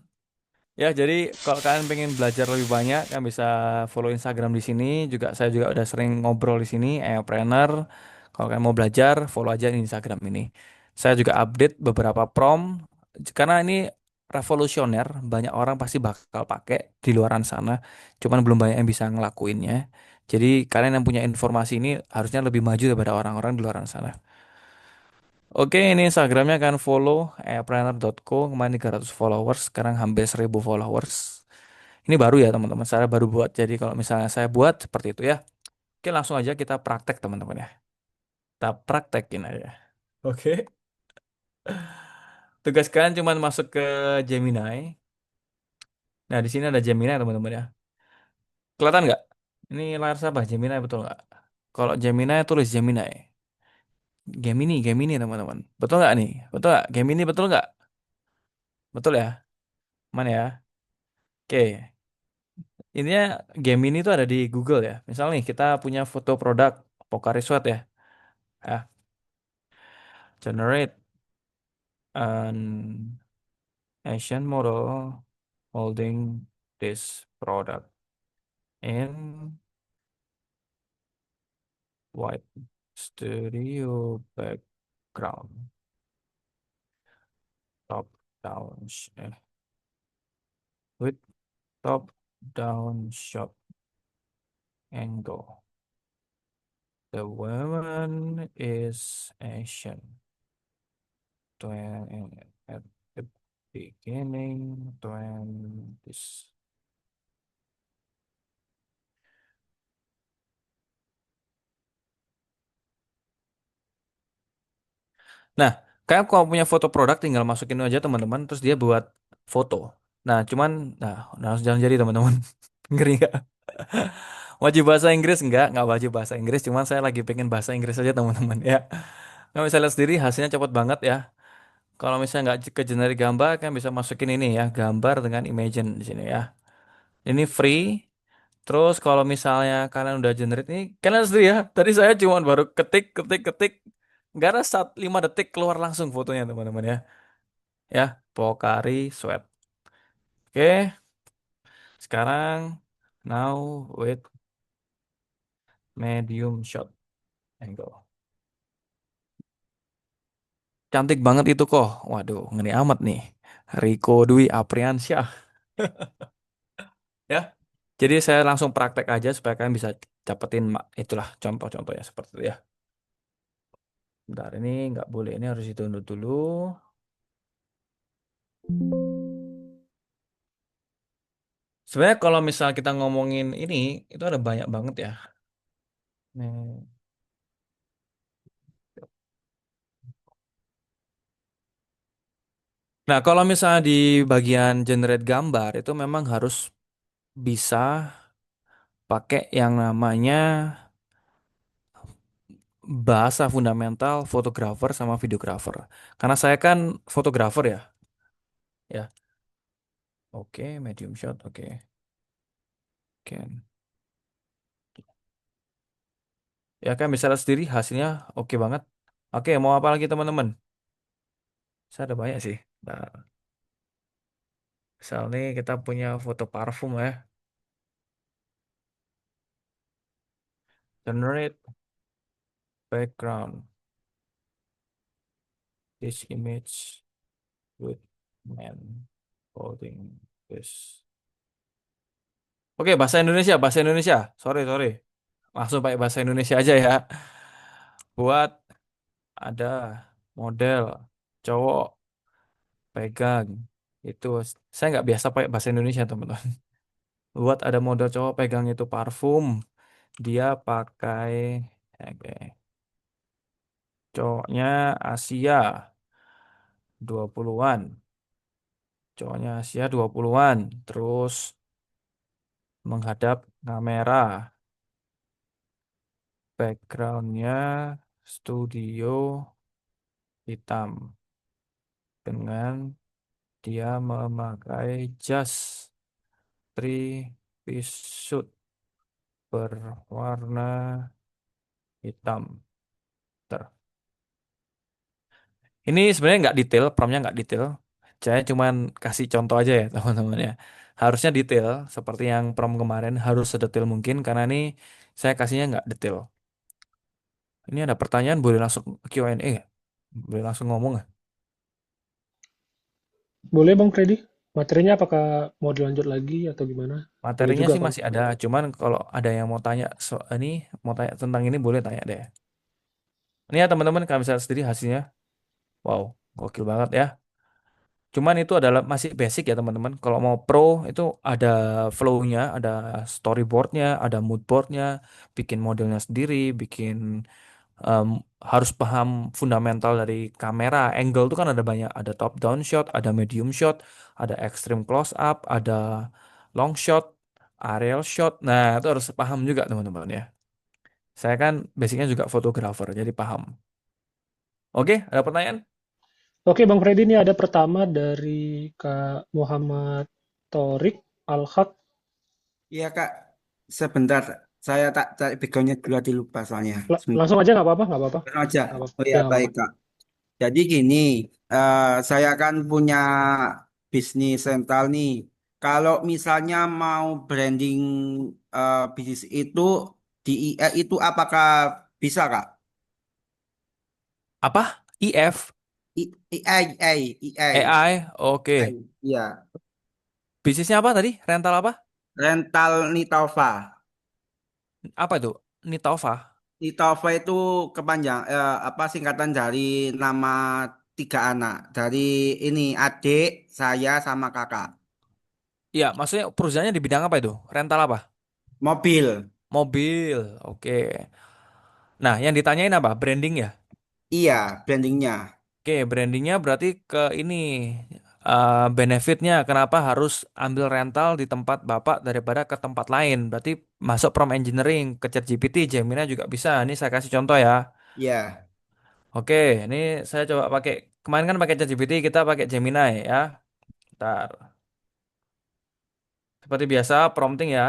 Ya, jadi kalau kalian pengen belajar lebih banyak, kan bisa follow Instagram di sini. Juga saya juga udah sering ngobrol di sini, Trainer. Kalau kalian mau belajar, follow aja di Instagram ini. Saya juga update beberapa prompt karena ini revolusioner, banyak orang pasti bakal pakai di luaran sana. Cuman belum banyak yang bisa ngelakuinnya. Jadi kalian yang punya informasi ini harusnya lebih maju daripada orang-orang di luaran sana. Oke, ini Instagramnya kan follow @planner.co, kemarin 300 followers, sekarang hampir 1000 followers. Ini baru ya teman-teman, saya baru buat. Jadi kalau misalnya saya buat seperti itu ya. Oke, langsung aja kita praktek teman-teman ya. Kita praktekin aja. Oke. Tugas kalian cuma masuk ke Gemini. Nah, di sini ada Gemini teman-teman ya. Kelihatan nggak? Ini layar siapa? Gemini betul nggak? Kalau Gemini tulis Gemini. Gemini teman-teman. Betul nggak nih? Betul nggak? Gemini betul nggak? Betul ya? Mana ya? Oke. Ininya Gemini itu ada di Google ya. Misalnya nih kita punya foto produk Pocari Sweat ya. Ya, generate an Asian model holding this product in white studio background, top down with top down shot angle. The woman is Asian. At the beginning, 20s. Nah, kayak kalau punya foto produk tinggal masukin aja teman-teman, terus dia buat foto. Nah, cuman, nah harus jangan jadi teman-teman. Ngeri nggak? Wajib bahasa Inggris nggak wajib bahasa Inggris, cuman saya lagi pengen bahasa Inggris aja teman-teman ya. Nah, misalnya lihat sendiri hasilnya cepet banget ya. Kalau misalnya nggak ke generate gambar, kan bisa masukin ini ya, gambar dengan Imagen di sini ya. Ini free. Terus kalau misalnya kalian udah generate ini, kalian lihat sendiri ya. Tadi saya cuma baru ketik, ketik, ketik. Nggak ada 5 detik keluar langsung fotonya teman-teman ya. Ya, Pocari Sweat. Oke, sekarang now with medium shot angle. Cantik banget itu kok. Waduh, ngeri amat nih. Riko Dwi Apriansyah. Ya. Jadi saya langsung praktek aja supaya kalian bisa dapetin itulah contoh-contoh ya seperti itu ya. Bentar, ini nggak boleh. Ini harus ditunduk dulu. Sebenarnya kalau misal kita ngomongin ini, itu ada banyak banget ya. Nih. Nah, kalau misalnya di bagian generate gambar, itu memang harus bisa pakai yang namanya bahasa fundamental fotografer sama videografer. Karena saya kan fotografer ya. Ya, oke, medium shot, oke. Can. Ya kan bisa lihat sendiri hasilnya oke banget. Oke, mau apa lagi teman-teman? Saya ada banyak sih. Nah, misalnya kita punya foto parfum ya. Generate background. This image with man holding this. Oke, bahasa Indonesia, bahasa Indonesia. Sorry, sorry. Langsung pakai bahasa Indonesia aja ya. Buat ada model cowok pegang itu. Saya nggak biasa pakai bahasa Indonesia, teman-teman. Buat ada model cowok pegang itu parfum. Dia pakai oke. Cowoknya Asia 20-an. Cowoknya Asia 20-an. Terus menghadap kamera. Backgroundnya studio hitam dengan dia memakai jas three-piece suit berwarna hitam. Ter. Ini sebenarnya nggak detail, promptnya nggak detail. Saya cuman kasih contoh aja ya teman-teman ya. Harusnya detail seperti yang prom kemarin harus sedetail mungkin karena ini saya kasihnya nggak detail. Ini ada pertanyaan boleh langsung Q&A nggak? Boleh langsung ngomong nggak? Boleh Bang Freddy? Materinya apakah mau dilanjut lagi atau gimana? Boleh Materinya juga sih kalau masih ada, cuman kalau ada yang mau tanya ini mau tanya tentang ini boleh tanya deh. Ini ya teman-teman kalian bisa lihat sendiri hasilnya. Wow, gokil banget ya. Cuman itu adalah masih basic ya teman-teman. Kalau mau pro itu ada flow-nya, ada storyboard-nya, ada mood board-nya, bikin modelnya sendiri, bikin em, harus paham fundamental dari kamera. Angle itu kan ada banyak, ada top down shot, ada medium shot, ada extreme close up, ada long shot, aerial shot. Nah, itu harus paham juga teman-teman ya. Saya kan basicnya juga fotografer, jadi paham. Oke, ada pertanyaan? Oke, Bang Freddy, ini ada pertama dari Kak Muhammad Torik Al-Haq. Iya Kak, sebentar. Saya tak cari backgroundnya dulu, tadi lupa soalnya. Sebentar Langsung aja nggak apa-apa, nggak apa-apa. aja. Nggak apa-apa. Oh Ya, ya, nggak baik apa-apa. Kak. Jadi gini, saya kan punya bisnis rental nih. Kalau misalnya mau branding bisnis itu di IE itu apakah bisa Kak? Apa? IF? AI, AI, AI? Oke. iya. Bisnisnya apa tadi? Rental apa? Rental Nitova. Apa itu? Nitova. Nitova itu kepanjang apa singkatan dari nama tiga anak. Dari ini adik, saya sama kakak. Iya, maksudnya perusahaannya di bidang apa itu? Rental apa? Mobil. Mobil. Oke. Nah, yang ditanyain apa? Branding ya? Iya, brandingnya. Oke, brandingnya berarti ke ini benefitnya kenapa harus ambil rental di tempat Bapak daripada ke tempat lain. Berarti masuk prompt engineering ke ChatGPT, Gemini juga bisa. Ini saya kasih contoh ya. Iya. Oke, ini saya coba pakai kemarin kan pakai ChatGPT, kita pakai Gemini ya. Bentar. Seperti biasa prompting ya.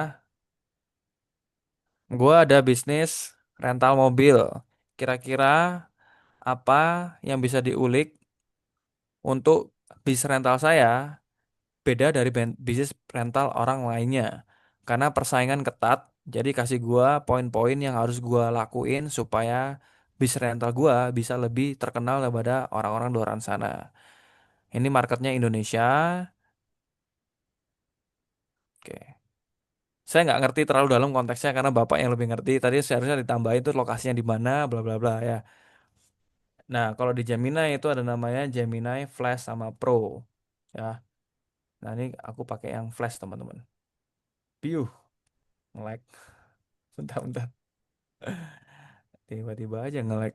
Gua ada bisnis rental mobil. Kira-kira apa yang bisa diulik untuk bisnis rental saya beda dari bisnis rental orang lainnya? Karena persaingan ketat, jadi kasih gua poin-poin yang harus gua lakuin supaya bisnis rental gua bisa lebih terkenal daripada orang-orang di luar sana. Ini marketnya Indonesia. Oke. Saya nggak ngerti terlalu dalam konteksnya karena bapak yang lebih ngerti. Tadi seharusnya ditambahin itu lokasinya di mana, bla bla bla ya. Nah, kalau di Gemini itu ada namanya Gemini Flash sama Pro. Ya. Nah, ini aku pakai yang Flash, teman-teman. Piuh, nge-lag. Bentar-bentar. Tiba-tiba aja nge-lag.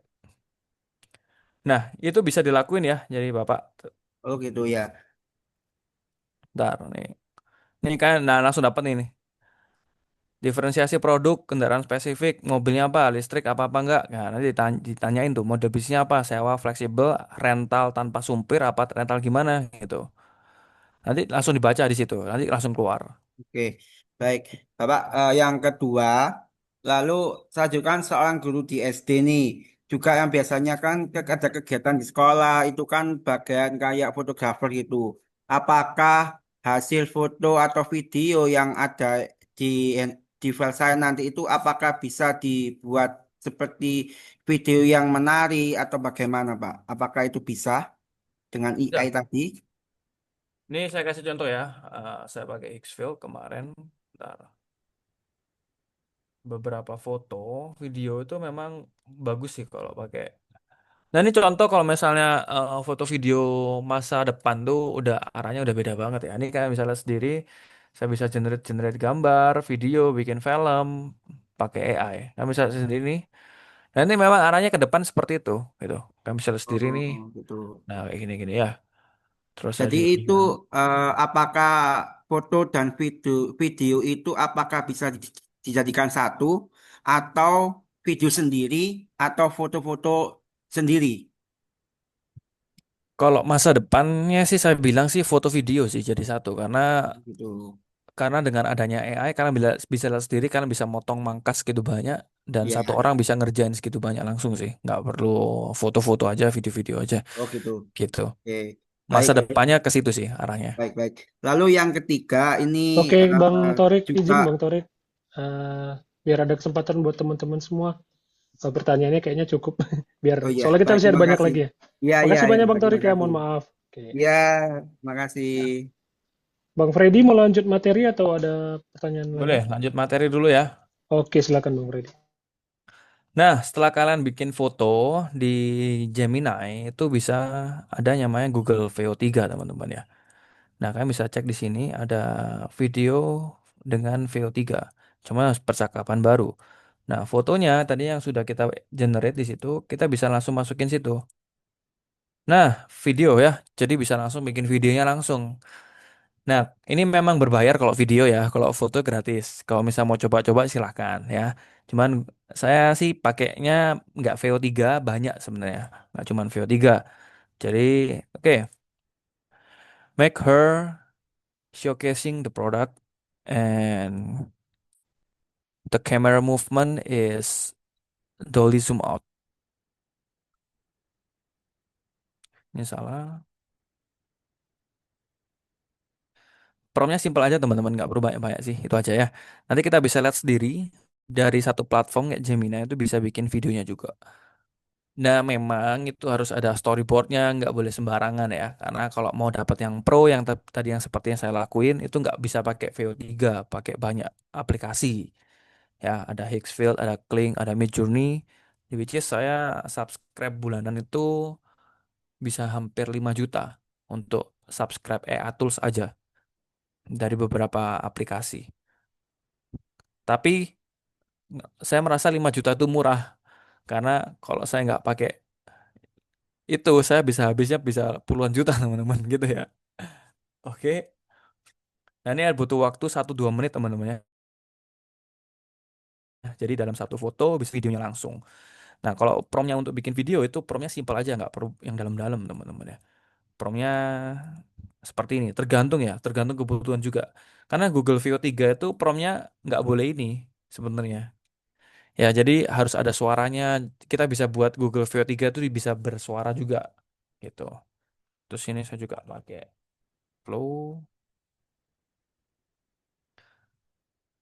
Nah, itu bisa dilakuin ya. Jadi Bapak, Oh gitu ya. bentar nih. Ini kan, nah langsung dapat ini. Diferensiasi produk, kendaraan spesifik, mobilnya apa, listrik apa enggak. Nah, nanti ditanyain tuh, mode bisnisnya apa, sewa fleksibel, rental tanpa sumpir, apa rental gimana gitu. Nanti langsung dibaca di situ, nanti langsung keluar. Oke. Baik. Bapak, yang kedua, lalu saya juga kan seorang guru di SD nih. Juga yang biasanya kan ada kegiatan di sekolah, itu kan bagian kayak fotografer gitu. Apakah hasil foto atau video yang ada di di file saya nanti itu apakah bisa dibuat seperti video yang menarik atau bagaimana, Pak? Apakah itu bisa dengan AI Ya, tadi? ini saya kasih contoh ya. Saya pakai Xfil kemarin. Bentar. Beberapa foto, video itu memang bagus sih kalau pakai. Nah ini contoh kalau misalnya foto video masa depan tuh udah arahnya udah beda banget ya. Ini kayak misalnya sendiri, saya bisa generate generate gambar, video, bikin film pakai AI. Nah misalnya sendiri nih, nah ini memang arahnya ke depan seperti itu, gitu. Kayak misalnya sendiri nih, Oh, gitu. nah kayak gini-gini ya. Terus saya Jadi juga itu apakah foto dan video itu apakah bisa dijadikan satu atau video sendiri atau foto-foto sendiri? kalau masa depannya sih saya bilang sih foto video sih jadi satu Gitu. karena dengan adanya AI karena bisa lihat sendiri kalian bisa motong mangkas segitu banyak dan satu Ya. orang bisa ngerjain segitu banyak langsung sih nggak perlu foto-foto aja video-video aja Oh gitu. gitu. Oke. Masa Baik, depannya ke situ sih arahnya. baik, baik. Lalu yang ketiga ini Oke, Bang Torik, juga, izin Bang Torik. Eh, biar ada kesempatan buat teman-teman semua. Pertanyaannya kayaknya cukup. Biar oh ya, soalnya kita baik, masih ada terima banyak kasih. lagi ya. Ya, ya, Makasih ya, banyak Bang terima Torik ya, kasih. mohon maaf. Oke. Ya, makasih. Ya. Bang Freddy mau lanjut materi atau ada pertanyaan lain? Boleh, lanjut materi dulu ya. Oke, silakan Bang Freddy. Nah, setelah kalian bikin foto di Gemini, itu bisa ada namanya Google VO3, teman-teman ya. Nah, kalian bisa cek di sini ada video dengan VO3. Cuma percakapan baru. Nah, fotonya tadi yang sudah kita generate di situ, kita bisa langsung masukin situ. Nah, video ya. Jadi bisa langsung bikin videonya langsung. Nah, ini memang berbayar kalau video ya. Kalau foto gratis. Kalau misal mau coba-coba silahkan ya. Cuman saya sih pakainya nggak VO3 banyak sebenarnya. Nggak cuman VO3. Jadi, oke. Make her showcasing the product and the camera movement is dolly zoom out. Ini salah. Promptnya simpel aja teman-teman, nggak perlu banyak-banyak sih, itu aja ya. Nanti kita bisa lihat sendiri dari satu platform kayak Gemini itu bisa bikin videonya juga. Nah memang itu harus ada storyboardnya, nggak boleh sembarangan ya. Karena kalau mau dapat yang pro yang tadi yang seperti yang saya lakuin itu nggak bisa pakai VO3, pakai banyak aplikasi. Ya ada Hixfield, ada Kling, ada Midjourney. Di which is saya subscribe bulanan itu bisa hampir 5 juta untuk subscribe AI Tools aja dari beberapa aplikasi. Tapi saya merasa 5 juta itu murah karena kalau saya nggak pakai itu saya bisa habisnya bisa puluhan juta teman-teman gitu ya. Oke. Nah ini butuh waktu 1-2 menit teman-teman ya. Jadi dalam satu foto bisa videonya langsung. Nah kalau promptnya untuk bikin video itu promptnya simpel aja nggak perlu yang dalam-dalam teman-teman ya. Promptnya seperti ini tergantung ya tergantung kebutuhan juga. Karena Google VO3 itu promptnya nggak boleh ini sebenarnya. Ya, jadi harus ada suaranya. Kita bisa buat Google VO3 itu bisa bersuara juga gitu. Terus ini saya juga pakai Flow.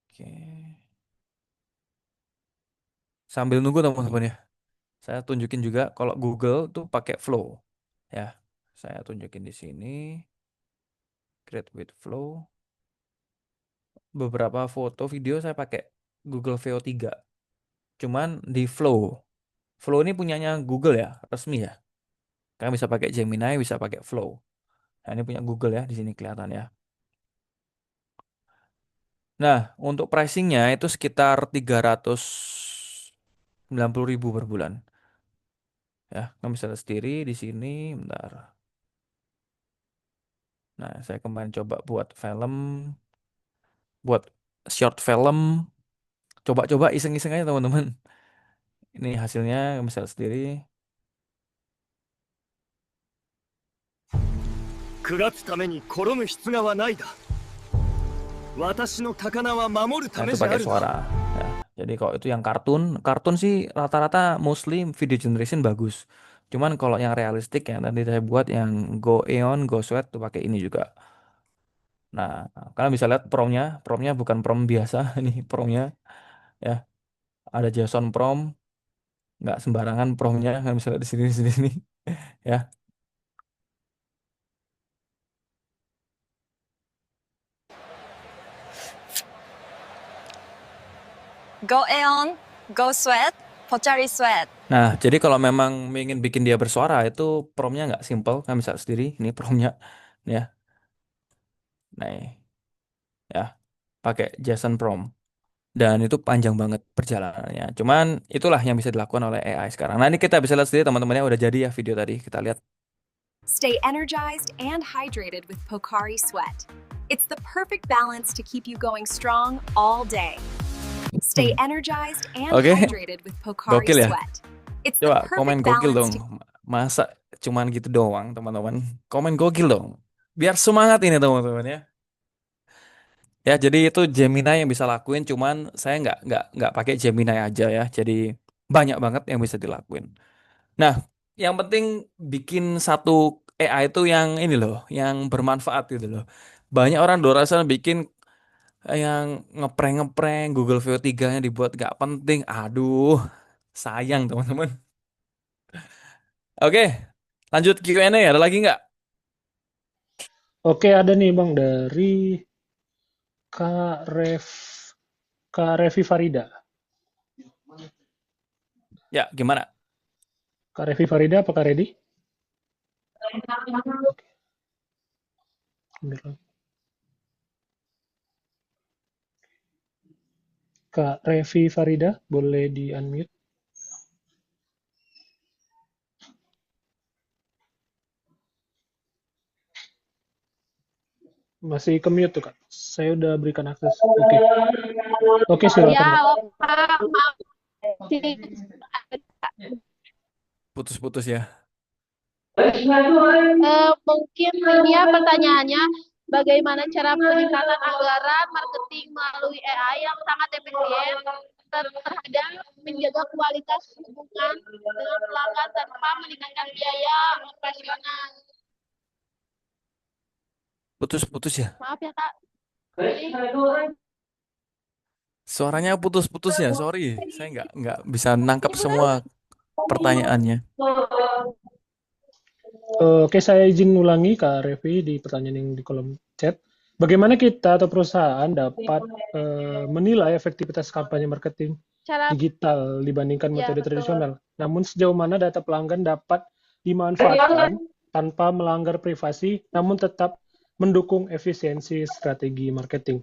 Oke. Sambil nunggu teman-teman ya. Saya tunjukin juga kalau Google tuh pakai Flow. Ya. Saya tunjukin di sini. Create with Flow. Beberapa foto video saya pakai Google VO3. Cuman di Flow. Flow ini punyanya Google ya, resmi ya. Kalian bisa pakai Gemini, bisa pakai Flow. Nah, ini punya Google ya, di sini kelihatan ya. Nah, untuk pricingnya itu sekitar 390.000 per bulan. Ya, kamu bisa lihat sendiri di sini. Bentar. Nah, saya kemarin coba buat film, buat short film. Coba-coba iseng-iseng aja teman-teman. Ini hasilnya kamu bisa lihat sendiri. 砕つために転む必要はないだ。私の高菜は守る Nah, ため itu じゃあ pakai るだ。 suara. Ya, jadi kalau itu yang kartun sih rata-rata mostly video generation bagus. Cuman kalau yang realistik yang tadi saya buat yang Go Eon, Go Sweat tuh pakai ini juga. Nah, kalian bisa lihat promnya bukan prom biasa, ini promnya ya ada JSON prom, nggak sembarangan promnya, kalian bisa lihat di sini ya. Go Aeon, Go Sweat, Pochari Sweat. Nah, jadi kalau memang ingin bikin dia bersuara itu promnya nggak simple, kalian bisa lihat sendiri, ini promnya ya. Nah, ya pakai JSON prom. Dan itu panjang banget perjalanannya. Cuman itulah yang bisa dilakukan oleh AI sekarang. Nah ini kita bisa lihat sendiri teman-temannya udah jadi ya video tadi. Kita lihat. Stay energized and hydrated with Pocari Sweat. It's the perfect balance to keep you going strong all day. Stay energized and Oke. hydrated with Pocari Gokil ya? Sweat. It's the Coba perfect komen gokil dong. balance to Masa cuman gitu doang teman-teman. Komen gokil dong. Biar semangat ini teman-teman ya. Ya jadi itu Gemini yang bisa lakuin. Cuman saya nggak pakai Gemini aja ya. Jadi banyak banget yang bisa dilakuin. Nah, yang penting bikin satu AI itu yang ini loh, yang bermanfaat gitu loh. Banyak orang di luar sana bikin yang ngeprank-ngeprank Google VO3-nya dibuat gak penting. Aduh, sayang teman-teman. Oke, lanjut Q&A. Ada lagi nggak? Oke, ada nih Bang dari Kak Ref Kak Revi Farida. Ya, gimana? Kak Revi Farida, apakah ready? Kak Revi Farida, boleh di-unmute? Masih ke-mute tuh, Kak. Saya udah berikan akses. Oke. Oke, silakan, Kak. halo Kak, maaf. Putus-putus ya. Mungkin ini ya pertanyaannya, bagaimana cara peningkatan anggaran marketing melalui AI yang sangat efisien terhadap menjaga kualitas hubungan dengan pelanggan tanpa meningkatkan biaya operasional. Putus-putus ya. Maaf ya Kak. Suaranya putus-putus ya. Sorry, saya nggak bisa nangkap semua pertanyaannya. Oke, saya izin ulangi Kak Revi di pertanyaan yang di kolom chat. Bagaimana kita atau perusahaan dapat menilai efektivitas kampanye marketing Cara digital dibandingkan ya metode betul. tradisional? Namun sejauh mana data pelanggan dapat dimanfaatkan tanpa melanggar privasi, namun tetap mendukung efisiensi strategi marketing.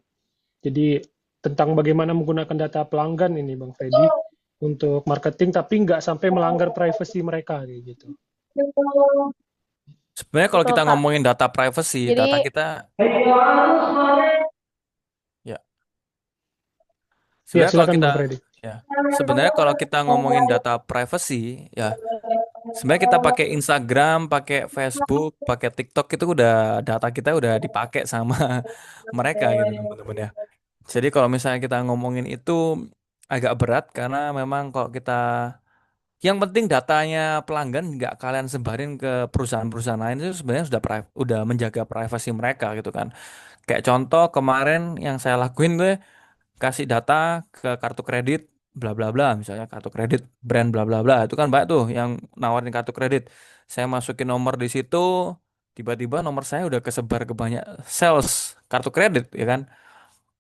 Jadi tentang bagaimana menggunakan data pelanggan ini, Bang Freddy, untuk marketing, tapi nggak sampai melanggar privasi mereka, kayak gitu. Sebenarnya kalau Betul kita Kak. ngomongin data privacy, Jadi data kita ya. Ya, Sebenarnya kalau silakan kita Bang Freddy. ya, sebenarnya kalau kita ngomongin data privacy, ya, sebenarnya kita pakai Instagram, pakai Facebook, pakai TikTok itu udah data kita udah dipakai sama mereka gitu teman-teman ya. Jadi kalau misalnya kita ngomongin itu agak berat karena memang kalau kita yang penting datanya pelanggan nggak kalian sebarin ke perusahaan-perusahaan lain itu sebenarnya udah menjaga privasi mereka gitu kan. Kayak contoh kemarin yang saya lakuin tuh kasih data ke kartu kredit bla bla bla misalnya kartu kredit brand bla bla bla itu kan banyak tuh yang nawarin kartu kredit. Saya masukin nomor di situ tiba-tiba nomor saya udah kesebar ke banyak sales kartu kredit ya kan.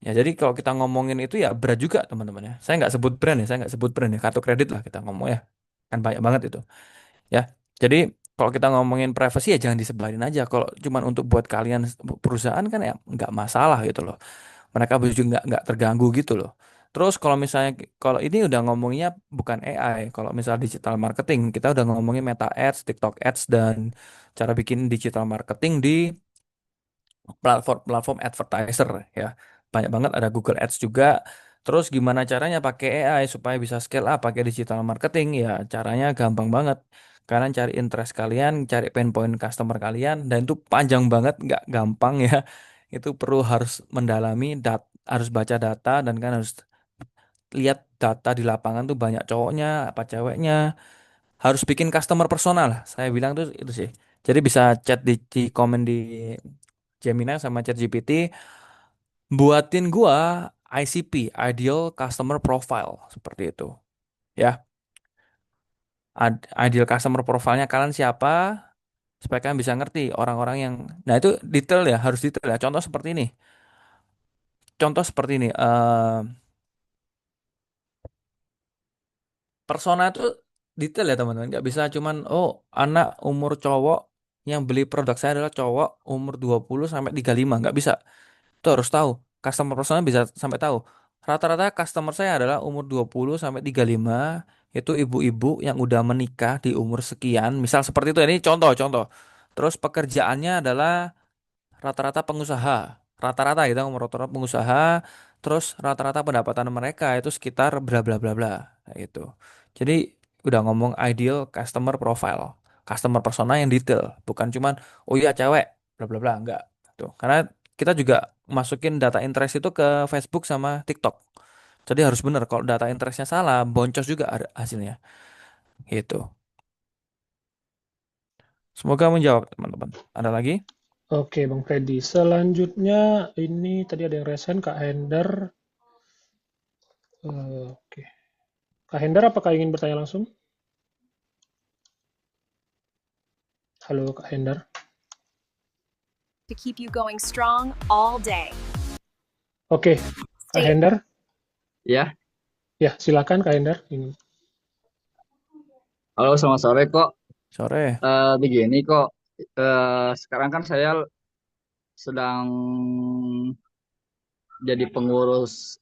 Ya jadi kalau kita ngomongin itu ya berat juga teman-teman ya. Saya nggak sebut brand ya, saya nggak sebut brand ya, kartu kredit lah kita ngomong ya. Kan banyak banget itu. Ya. Jadi kalau kita ngomongin privacy ya jangan disebarin aja. Kalau cuman untuk buat kalian perusahaan kan ya nggak masalah gitu loh. Mereka juga nggak terganggu gitu loh. Terus kalau misalnya kalau ini udah ngomongnya bukan AI, kalau misal digital marketing kita udah ngomongin Meta Ads, TikTok Ads dan cara bikin digital marketing di platform advertiser ya. Banyak banget ada Google Ads juga. Terus gimana caranya pakai AI supaya bisa scale up pakai digital marketing ya caranya gampang banget. Kalian cari interest kalian, cari pain point customer kalian dan itu panjang banget, nggak gampang ya. Itu perlu harus mendalami harus baca data dan kan harus lihat data di lapangan tuh banyak cowoknya apa ceweknya. Harus bikin customer personal lah. Saya bilang tuh itu sih. Jadi bisa chat di komen di Gemini sama ChatGPT buatin gua ICP, Ideal Customer Profile seperti itu. Ya, ideal customer profile-nya kalian siapa supaya kalian bisa ngerti orang-orang yang nah itu detail ya, harus detail ya. Contoh seperti ini. Contoh seperti ini persona itu detail ya teman-teman. Nggak bisa cuman oh, anak umur cowok yang beli produk saya adalah cowok umur 20 sampai 35, nggak bisa. Itu harus tahu. Customer persona bisa sampai tahu. Rata-rata customer saya adalah umur 20 sampai 35, itu ibu-ibu yang udah menikah di umur sekian. Misal seperti itu. Ini contoh-contoh. Terus pekerjaannya adalah rata-rata pengusaha. Rata-rata kita ngomong rata-rata pengusaha. Terus rata-rata pendapatan mereka itu sekitar bla bla bla bla. Kayak gitu. Jadi udah ngomong ideal customer profile. Customer persona yang detail. Bukan cuman oh iya cewek bla bla bla. Enggak. Tuh. Karena kita juga masukin data interest itu ke Facebook sama TikTok. Jadi harus benar kalau data interestnya salah, boncos juga ada hasilnya. Gitu. Semoga menjawab teman-teman. Ada lagi? Oke, Bang Freddy. Selanjutnya ini tadi ada yang resen Kak Hender. Oke. Kak Hender, apakah ingin bertanya langsung? Halo, Kak Hender. To keep you going strong all day. Oke, Kak Stay Hender. Ya, Ya, silakan Kak Hender. halo selamat sore kok. Sore. Begini kok, sekarang kan saya sedang jadi pengurus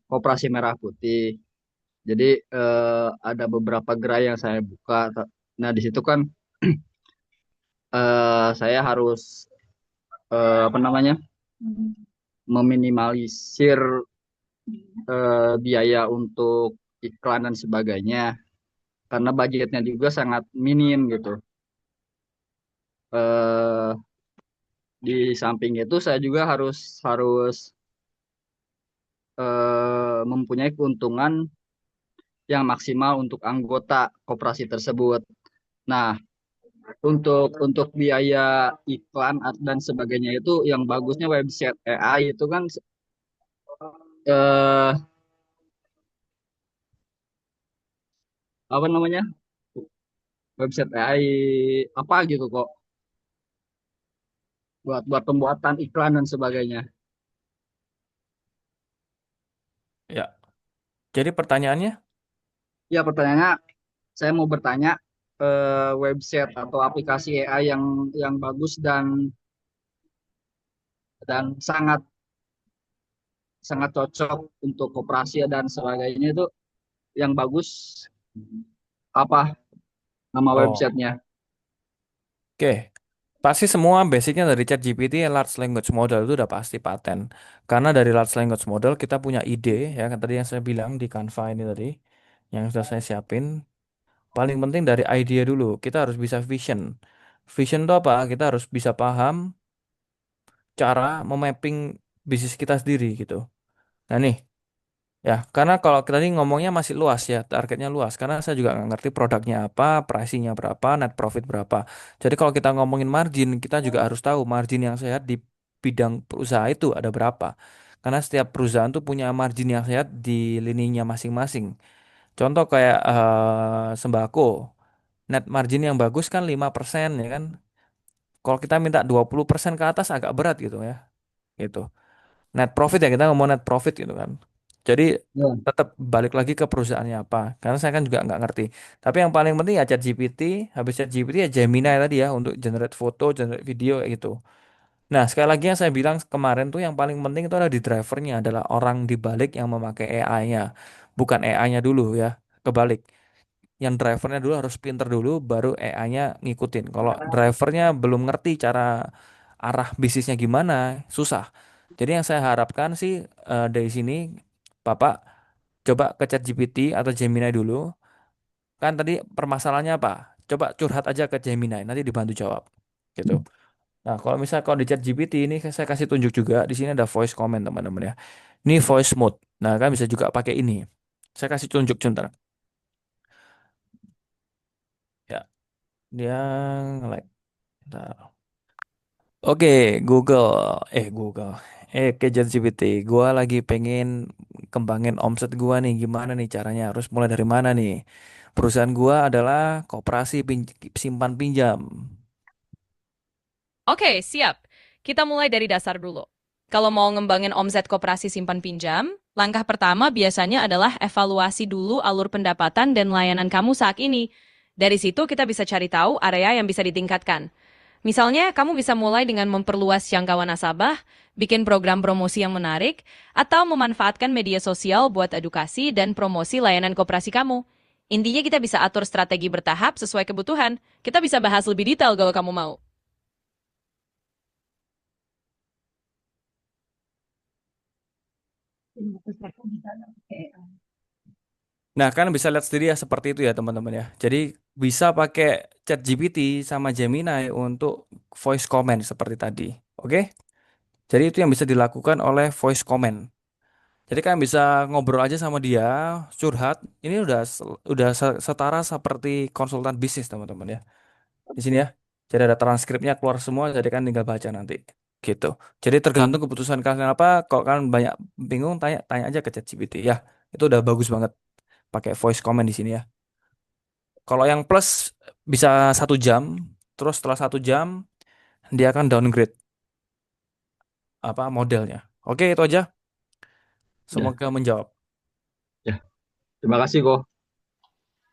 Koperasi Merah Putih. Jadi ada beberapa gerai yang saya buka. Nah di situ kan saya harus apa namanya meminimalisir biaya untuk iklan dan sebagainya karena budgetnya juga sangat minim gitu. Eh, di samping itu saya juga harus mempunyai keuntungan yang maksimal untuk anggota koperasi tersebut. Nah, untuk biaya iklan dan sebagainya itu yang bagusnya website AI itu kan eh, apa namanya website AI apa gitu kok buat pembuatan iklan dan sebagainya. Ya. Jadi pertanyaannya? Ya pertanyaannya saya mau bertanya website atau aplikasi AI yang bagus dan sangat sangat cocok untuk koperasi dan sebagainya itu yang bagus apa nama Oh, websitenya? oke. Pasti semua basicnya dari ChatGPT large language model itu udah pasti paten. Karena dari large language model kita punya ide ya kan tadi yang saya bilang di Canva ini tadi yang sudah saya siapin. Paling penting dari idea dulu. Kita harus bisa vision. Vision itu apa? Kita harus bisa paham cara memapping bisnis kita sendiri gitu. Nah nih, ya, karena kalau kita tadi ngomongnya masih luas ya, targetnya luas. Karena saya juga nggak ngerti produknya apa, pricingnya berapa, net profit berapa. Jadi kalau kita ngomongin margin, kita juga harus tahu margin yang sehat di bidang perusahaan itu ada berapa. Karena setiap perusahaan tuh punya margin yang sehat di lininya masing-masing. Contoh kayak sembako, net margin yang bagus kan 5% ya kan. Kalau kita minta 20% ke atas agak berat gitu ya. Gitu. Net profit ya kita ngomong net profit gitu kan. Jadi Ya. tetap balik lagi ke perusahaannya apa. Karena saya kan juga nggak ngerti. Tapi yang paling penting ya ChatGPT, habis ChatGPT ya Gemini tadi ya untuk generate foto, generate video kayak gitu. Nah, sekali lagi yang saya bilang kemarin tuh yang paling penting itu adalah di drivernya adalah orang di balik yang memakai AI-nya. Bukan AI-nya dulu ya, kebalik. Yang drivernya dulu harus pinter dulu, baru AI-nya ngikutin. Kalau drivernya belum ngerti cara arah bisnisnya gimana, susah. Jadi yang saya harapkan sih dari sini, Bapak coba ke ChatGPT atau Gemini dulu. Kan tadi permasalahannya apa? Coba curhat aja ke Gemini, nanti dibantu jawab. Gitu. Nah, kalau di ChatGPT ini saya kasih tunjuk juga, di sini ada voice comment teman-teman ya. Ini voice mode. Nah, kan bisa juga pakai ini. Saya kasih tunjuk sebentar. Ya, dia nge-like. Bentar. Oke, Google, Google, ke ChatGPT. Gua lagi pengen kembangin omset gua nih. Gimana nih caranya? Harus mulai dari mana nih? Perusahaan gua adalah koperasi simpan pinjam. Oke, siap. Kita mulai dari dasar dulu. Kalau mau ngembangin omset koperasi simpan pinjam, langkah pertama biasanya adalah evaluasi dulu alur pendapatan dan layanan kamu saat ini. Dari situ kita bisa cari tahu area yang bisa ditingkatkan. Misalnya, kamu bisa mulai dengan memperluas jangkauan nasabah, bikin program promosi yang menarik, atau memanfaatkan media sosial buat edukasi dan promosi layanan koperasi kamu. Intinya kita bisa atur strategi bertahap sesuai kebutuhan. Kita bisa bahas lebih detail kalau kamu mau. Nah, kan bisa lihat sendiri ya seperti itu ya teman-teman ya. Jadi bisa pakai ChatGPT sama Gemini untuk voice comment seperti tadi. Oke? Jadi itu yang bisa dilakukan oleh voice comment. Jadi kan bisa ngobrol aja sama dia, curhat. Ini udah setara seperti konsultan bisnis teman-teman ya. di sini ya. Jadi ada transkripnya keluar semua, jadi kan tinggal baca nanti. Gitu. Jadi tergantung keputusan kalian apa. Kalau kalian banyak bingung, tanya aja ke ChatGPT ya. Itu udah bagus banget pakai voice comment di sini ya. Kalau yang plus bisa 1 jam, terus setelah 1 jam dia akan downgrade apa modelnya. Oke, itu aja. Ya, Semoga menjawab. ya. Terima kasih kok.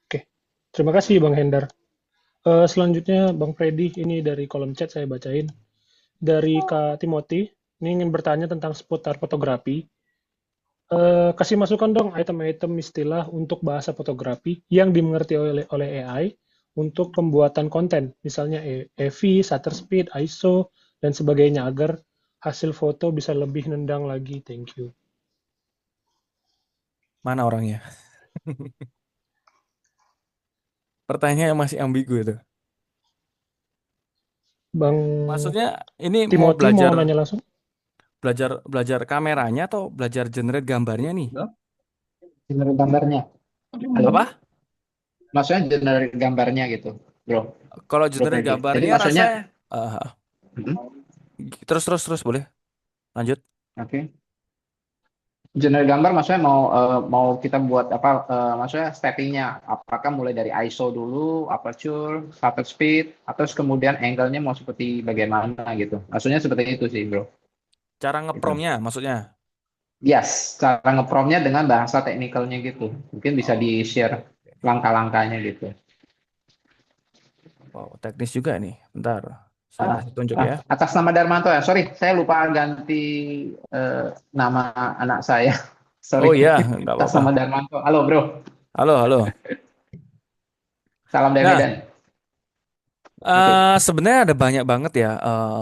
Oke, terima kasih Bang Hendar. Selanjutnya Bang Freddy, ini dari kolom chat saya bacain. Dari Kak Timothy, ini ingin bertanya tentang seputar fotografi. Kasih masukan dong item-item istilah untuk bahasa fotografi yang dimengerti oleh AI untuk pembuatan konten, misalnya EV, shutter speed, ISO, dan sebagainya agar hasil foto bisa lebih nendang lagi. Thank you. Mana orangnya? Pertanyaannya masih ambigu itu. Bang Maksudnya ini mau Timothy mau belajar nanya langsung? belajar belajar kameranya atau belajar generate gambarnya nih? Generate gambarnya. Halo? Apa? Maksudnya generate gambarnya gitu, bro. Kalau Bro generate Freddy. Jadi gambarnya maksudnya, rasanya terus boleh lanjut. oke. Generate gambar maksudnya mau kita buat apa? Maksudnya steppingnya, apakah mulai dari ISO dulu, aperture, shutter speed, atau kemudian angle-nya mau seperti bagaimana gitu. Maksudnya seperti itu sih, bro. Cara ngepromnya maksudnya. Yes, cara ngepromnya dengan bahasa teknikalnya gitu. Mungkin bisa di-share langkah-langkahnya gitu. Wow, teknis juga nih. Bentar. Saya kasih tunjuk ya. Atas nama Darmanto ya, sorry, saya lupa ganti nama anak saya. Sorry. Oh iya, nggak Atas apa-apa. nama Darmanto. Halo bro. Halo. Salam dari Nah, Medan. sebenarnya ada banyak banget ya.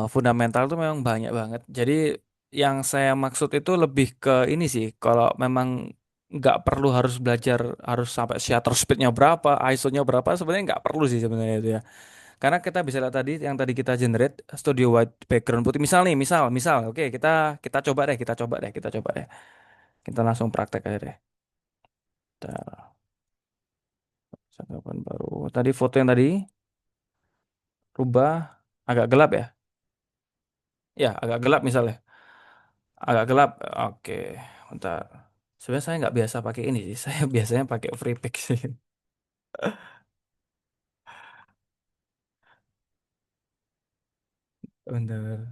Fundamental itu memang banyak banget. Jadi yang saya maksud itu lebih ke ini sih. Kalau memang nggak perlu harus belajar harus sampai shutter speednya berapa, ISO-nya berapa, sebenarnya nggak perlu sih sebenarnya itu ya. Karena kita bisa lihat tadi yang tadi kita generate studio white background putih. Misal nih, misal. Oke, kita coba deh. Kita langsung praktek aja deh. Bentar. Sangkapan baru. Tadi foto yang tadi rubah agak gelap ya. Ya, agak gelap misalnya. Agak gelap. Oke, bentar. Sebenarnya saya nggak biasa pakai ini sih. Saya biasanya pakai free pick sih. Bentar.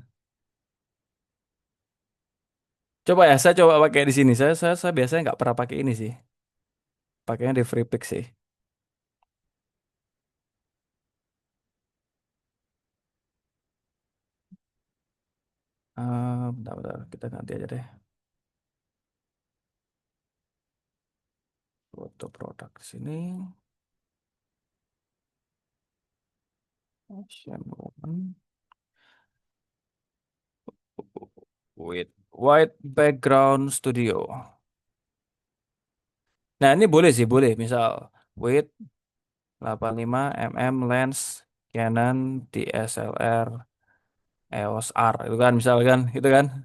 Coba ya, saya coba pakai di sini. Saya biasanya nggak pernah pakai ini sih. Pakainya di free pick sih. Bentar. Kita ganti aja deh. Foto produk sini. Action woman. With white background studio. Nah, ini boleh sih, boleh. Misal with 85 mm lens Canon DSLR EOS R itu kan misalkan itu kan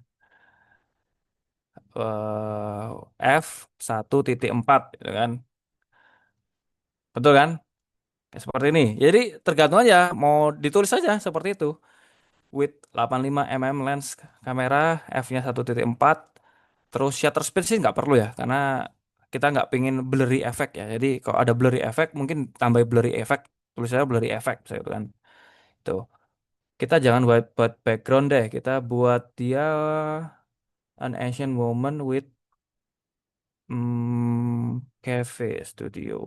f1.4 gitu kan. Betul kan? Kayak seperti ini. Jadi tergantung aja mau ditulis aja seperti itu. With 85 mm lens kamera f-nya 1.4 terus shutter speed sih nggak perlu ya karena kita nggak pengen blurry effect ya. Jadi kalau ada blurry effect mungkin tambah blurry effect tulisannya blurry effect gitu kan. Tuh. Kita jangan buat background deh. Kita buat dia an ancient woman with cafe studio.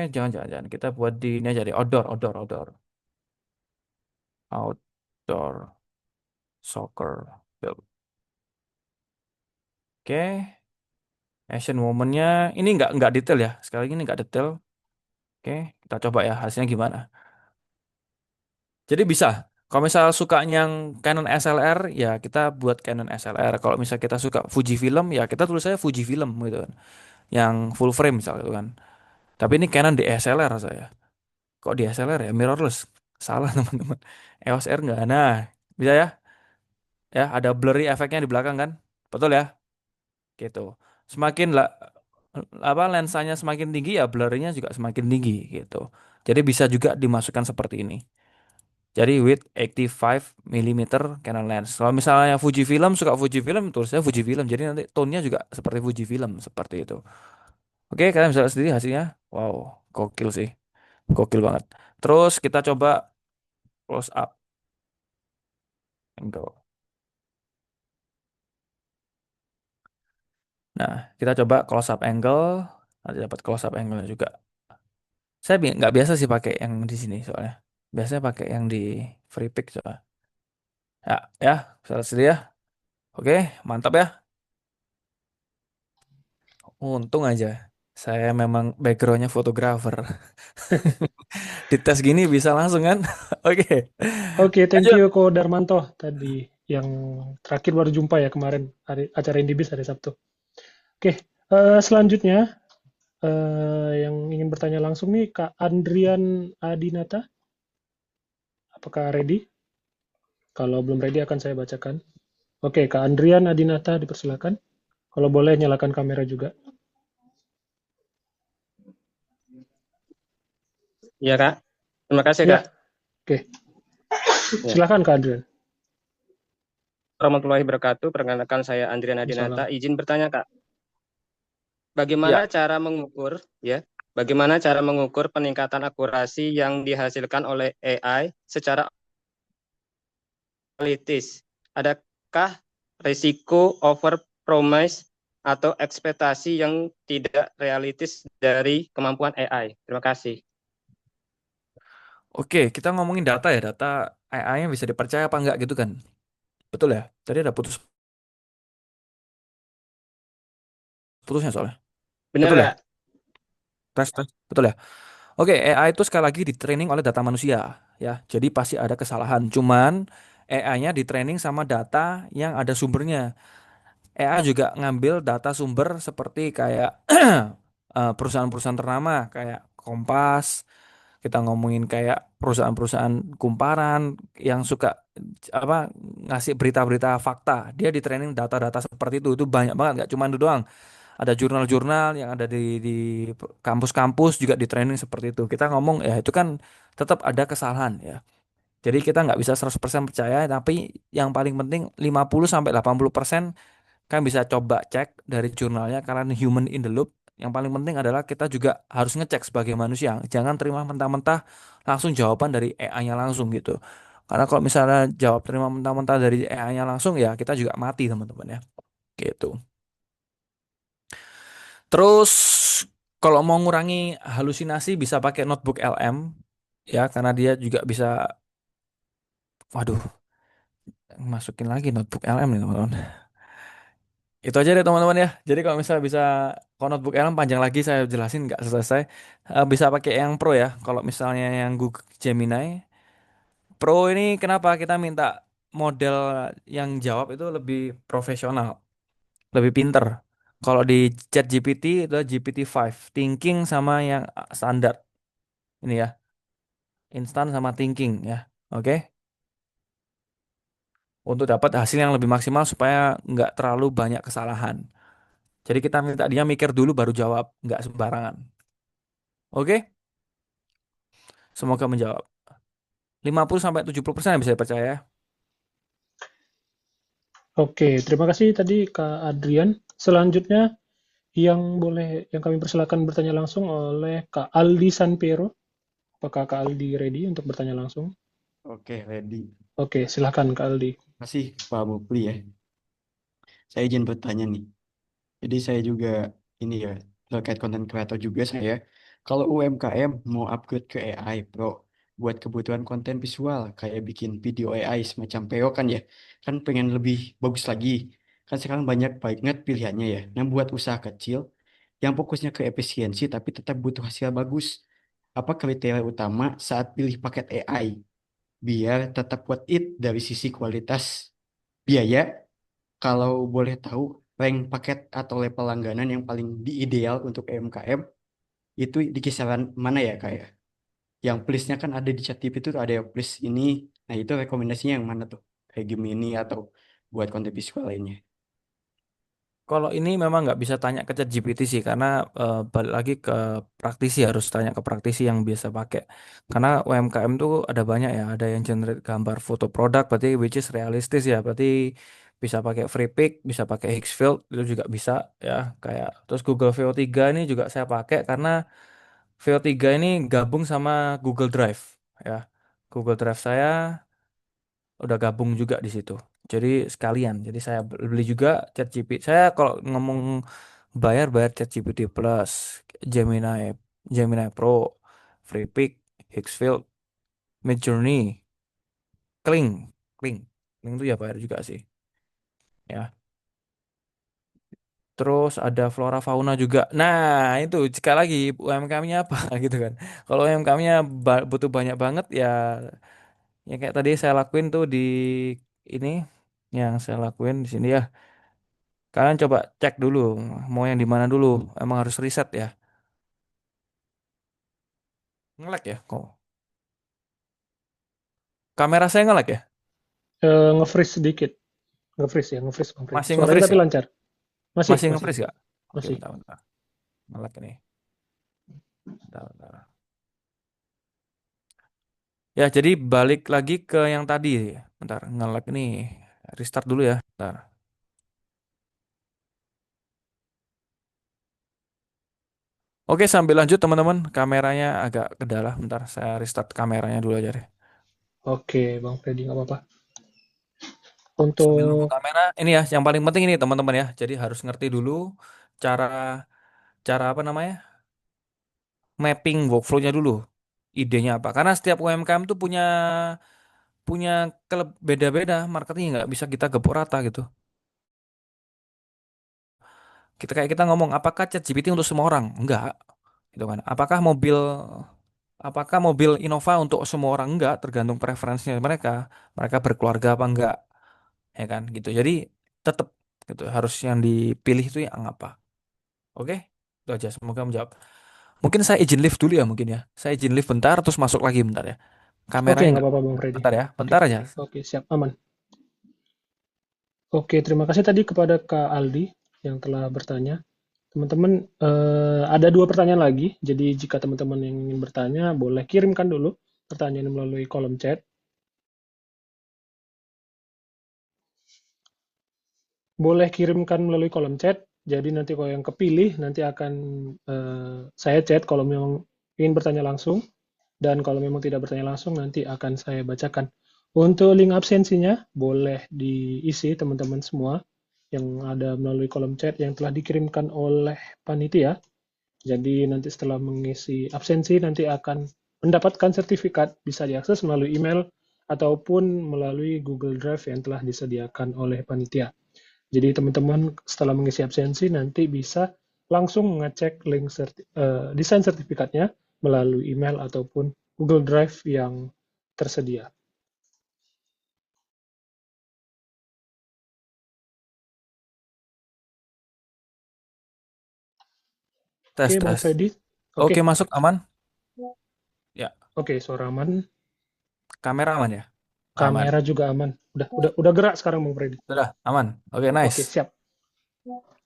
Jangan. Kita buat di ini aja deh. Outdoor. Outdoor soccer field. Oke. Asian woman-nya ini nggak detail ya. Sekali lagi ini nggak detail. Oke, kita coba ya hasilnya gimana. Jadi bisa. Kalau misal sukanya yang Canon SLR, ya kita buat Canon SLR. Kalau misal kita suka Fujifilm, ya kita tulis aja Fujifilm gitu kan. Yang full frame misalnya gitu kan. Tapi ini Canon DSLR saya. Kok DSLR ya? Mirrorless. Salah teman-teman. EOS R nggak. Nah, bisa ya? Ya, ada blurry efeknya di belakang kan? Betul ya? Gitu. Semakin lah. lensanya semakin tinggi ya blurnya juga semakin tinggi gitu. Jadi bisa juga dimasukkan seperti ini. Jadi with 85 mm Canon lens. Kalau misalnya Fujifilm suka Fujifilm, tulisnya Fujifilm. Jadi nanti tone-nya juga seperti Fujifilm seperti itu. Oke, kalian bisa lihat sendiri hasilnya. Wow, gokil sih. Gokil banget. Terus kita coba close up angle. Nah, kita coba close up angle. Nanti dapat close up angle juga. Saya nggak biasa sih pakai yang di sini soalnya. Biasanya pakai yang di free pick soalnya. Ya, ya, bisa lihat sendiri ya. Oke, mantap ya. Untung aja. Saya memang backgroundnya fotografer. Di tes gini bisa langsung kan? Oke. Oke, thank Lanjut. you Ko Darmanto tadi yang terakhir baru jumpa ya kemarin acara Indibis hari Sabtu. Oke, selanjutnya yang ingin bertanya langsung nih Kak Andrian Adinata. Apakah ready? Kalau belum ready akan saya bacakan. Oke, Kak Andrian Adinata dipersilakan. Kalau boleh nyalakan kamera juga. Iya Kak, terima kasih Ya, Kak. oke. Ya. Silakan Kak Andrian. Warahmatullahi wabarakatuh. Perkenalkan saya Andrian Adinata. Salam. Izin bertanya Kak, bagaimana cara mengukur bagaimana cara mengukur peningkatan akurasi yang dihasilkan oleh AI secara analitis? Adakah risiko over promise atau ekspektasi yang tidak realistis dari kemampuan AI? Terima kasih. Oke, kita ngomongin data ya. Data AI-nya bisa dipercaya apa enggak gitu kan? Betul ya? Tadi ada putusnya soalnya. Benar Betul ya? Kak? Tes. Betul ya? Oke, AI itu sekali lagi di training oleh data manusia ya. Jadi pasti ada kesalahan. Cuman AI-nya di training sama data yang ada sumbernya. AI juga ngambil data sumber seperti kayak perusahaan-perusahaan ternama kayak Kompas. Kita ngomongin kayak perusahaan-perusahaan kumparan yang suka apa ngasih berita-berita fakta. Dia di training data-data seperti itu. Itu banyak banget, nggak cuma itu doang. Ada jurnal-jurnal yang ada di kampus-kampus juga di training seperti itu. Kita ngomong ya itu kan tetap ada kesalahan ya. Jadi kita nggak bisa 100% percaya, tapi yang paling penting 50-80% kan bisa coba cek dari jurnalnya karena human in the loop. Yang paling penting adalah kita juga harus ngecek sebagai manusia. Jangan terima mentah-mentah langsung jawaban dari AI-nya langsung gitu. Karena kalau misalnya jawab terima mentah-mentah dari AI-nya langsung ya kita juga mati teman-teman ya. Gitu. Terus kalau mau ngurangi halusinasi bisa pakai notebook LM ya karena dia juga bisa waduh masukin lagi notebook LM nih teman-teman. Itu aja deh teman-teman ya. Jadi kalau misalnya bisa kalau notebook LM panjang lagi saya jelasin nggak selesai. Bisa pakai yang Pro ya. Kalau misalnya yang Google Gemini Pro ini kenapa kita minta model yang jawab itu lebih profesional, lebih pinter. Kalau di ChatGPT itu GPT-5 thinking sama yang standar ini ya. Instan sama thinking ya. Oke. Untuk dapat hasil yang lebih maksimal supaya nggak terlalu banyak kesalahan. Jadi kita minta dia mikir dulu baru jawab, nggak sembarangan. Oke? Semoga menjawab. 50-70% yang bisa dipercaya. Oke, terima kasih tadi Kak Adrian. Selanjutnya yang kami persilakan bertanya langsung oleh Kak Aldi Sanpero. Apakah Kak Aldi ready untuk bertanya langsung? Oke, ready. Oke, silakan Kak Aldi. Masih Pak Mupli ya. Saya izin bertanya nih. Jadi saya juga ini ya, terkait konten kreator juga saya. Kalau UMKM mau upgrade ke AI Pro buat kebutuhan konten visual kayak bikin video AI semacam PO kan ya. Kan pengen lebih bagus lagi. Kan sekarang banyak banget pilihannya ya. Nah, buat usaha kecil yang fokusnya ke efisiensi tapi tetap butuh hasil bagus. Apa kriteria utama saat pilih paket AI? Biar tetap worth it dari sisi kualitas biaya. Kalau boleh tahu, rank paket atau level langganan yang paling ideal untuk UMKM itu di kisaran mana ya kayak? Yang plusnya kan ada di chat itu ada yang plus ini. Nah itu rekomendasinya yang mana tuh? Kayak Gemini atau buat konten visual lainnya. Kalau ini memang nggak bisa tanya ke ChatGPT sih, karena balik lagi ke praktisi, harus tanya ke praktisi yang biasa pakai. Karena UMKM tuh ada banyak ya, ada yang generate gambar foto produk, berarti which is realistis ya, berarti bisa pakai FreePic, bisa pakai Higgsfield, itu juga bisa ya. Kayak terus Google VO3 ini juga saya pakai karena VO3 ini gabung sama Google Drive ya. Google Drive saya udah gabung juga di situ. Jadi sekalian. Jadi saya beli juga ChatGPT. Saya kalau ngomong bayar ChatGPT Plus, Gemini, Gemini Pro, FreePic, Higgsfield, Midjourney, Kling, Kling, Kling itu ya bayar juga sih. Ya. Terus ada Flora Fauna juga. Nah, itu sekali lagi UMKM-nya apa gitu kan. Kalau UMKM-nya butuh banyak banget ya, yang kayak tadi saya lakuin tuh di ini, yang saya lakuin di sini ya. Kalian coba cek dulu mau yang di mana dulu. Emang harus riset ya. Ngelek ya kok. Kamera saya ngelek ya? Nge-freeze sedikit. Nge-freeze ya, nge-freeze Bang Freddy. Masih Suaranya nge-freeze tapi ya? lancar. Masih, Masih masih, nge-freeze gak? Oke, masih. bentar. Ngelek ini. Bentar. Ya, jadi balik lagi ke yang tadi. Bentar, ngelek nih. Restart dulu ya. Bentar. Oke, sambil lanjut teman-teman. Kameranya agak kendala. Bentar, saya restart kameranya dulu aja deh. Oke, Bang Freddy, nggak apa-apa. Sambil nunggu Untuk kamera, ini ya, yang paling penting ini teman-teman ya. Jadi harus ngerti dulu cara cara apa namanya? Mapping workflow-nya dulu. Idenya apa? Karena setiap UMKM tuh punya punya beda-beda marketing, nggak bisa kita gepuk rata gitu. Kita ngomong apakah ChatGPT untuk semua orang? Enggak, gitu kan. Apakah mobil Innova untuk semua orang? Enggak, tergantung preferensinya mereka. Mereka berkeluarga apa enggak, ya kan gitu. Jadi tetap gitu harus yang dipilih itu yang apa. Oke? Itu aja, semoga menjawab. Mungkin saya izin lift dulu ya mungkin ya. Saya izin lift bentar terus masuk lagi bentar ya. Oke, Kameranya nggak enggak. apa-apa Bang Freddy. Bentar ya, Oke, bentar aja. oke, siap, aman. Oke, terima kasih tadi kepada Kak Aldi yang telah bertanya. Teman-teman, ada 2 pertanyaan lagi. Jadi jika teman-teman yang ingin bertanya, boleh kirimkan dulu pertanyaan melalui kolom chat. Boleh kirimkan melalui kolom chat. Jadi nanti kalau yang kepilih, nanti akan saya chat kalau memang ingin bertanya langsung. Dan kalau memang tidak bertanya langsung, nanti akan saya bacakan. Untuk link absensinya, boleh diisi teman-teman semua yang ada melalui kolom chat yang telah dikirimkan oleh panitia. Jadi nanti setelah mengisi absensi, nanti akan mendapatkan sertifikat, bisa diakses melalui email ataupun melalui Google Drive yang telah disediakan oleh panitia. Jadi teman-teman setelah mengisi absensi nanti bisa langsung mengecek link desain sertifikatnya melalui email ataupun Google Drive yang tersedia. Tes, Oke, Bang tes. Freddy. Oke, masuk aman? Ya. Oke, suara aman. Kamera aman ya? Aman. Kamera juga aman. Udah gerak sekarang Bang Freddy. Sudah, aman. Oke, Oke, nice. siap.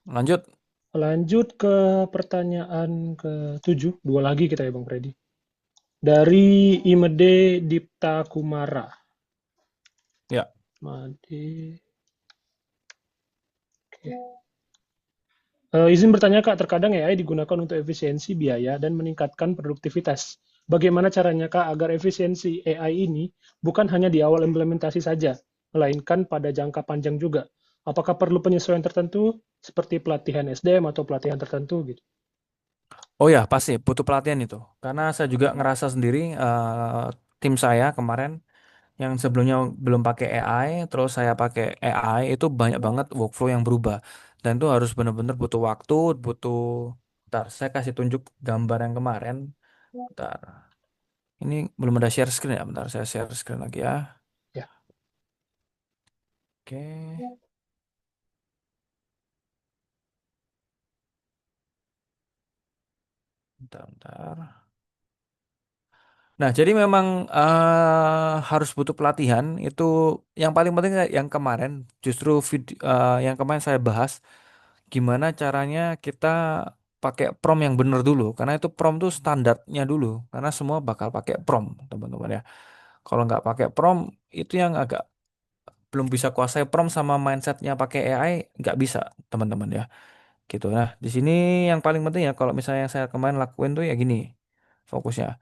Lanjut. Lanjut ke pertanyaan ke-7, 2 lagi kita ya Bang Freddy. Dari Imede Dipta Kumara. Ya. Made. Oke. Izin bertanya Kak, terkadang AI digunakan untuk efisiensi biaya dan meningkatkan produktivitas. Bagaimana caranya Kak agar efisiensi AI ini bukan hanya di awal implementasi saja, melainkan pada jangka panjang juga? Apakah perlu penyesuaian tertentu seperti pelatihan SDM atau pelatihan tertentu gitu? Oh ya, pasti butuh pelatihan itu. Karena saya juga ngerasa sendiri tim saya kemarin yang sebelumnya belum pakai AI, terus saya pakai AI itu banyak banget workflow yang berubah. Dan itu harus benar-benar butuh waktu, butuh. Bentar, saya kasih tunjuk gambar yang kemarin. Bentar. Ini belum ada share screen ya, bentar saya share screen lagi ya. Ya. Oke. Bentar. Nah, jadi memang harus butuh pelatihan. Itu yang paling penting yang kemarin, justru yang kemarin saya bahas, gimana caranya kita pakai prompt yang benar dulu, karena itu prompt tuh standarnya dulu, karena semua bakal pakai prompt, teman-teman ya. Kalau nggak pakai prompt, itu yang agak belum bisa kuasai prompt sama mindsetnya pakai AI, nggak bisa, teman-teman ya. Gitu. Nah, di sini yang paling penting ya, kalau misalnya yang saya kemarin lakuin tuh ya gini, fokusnya.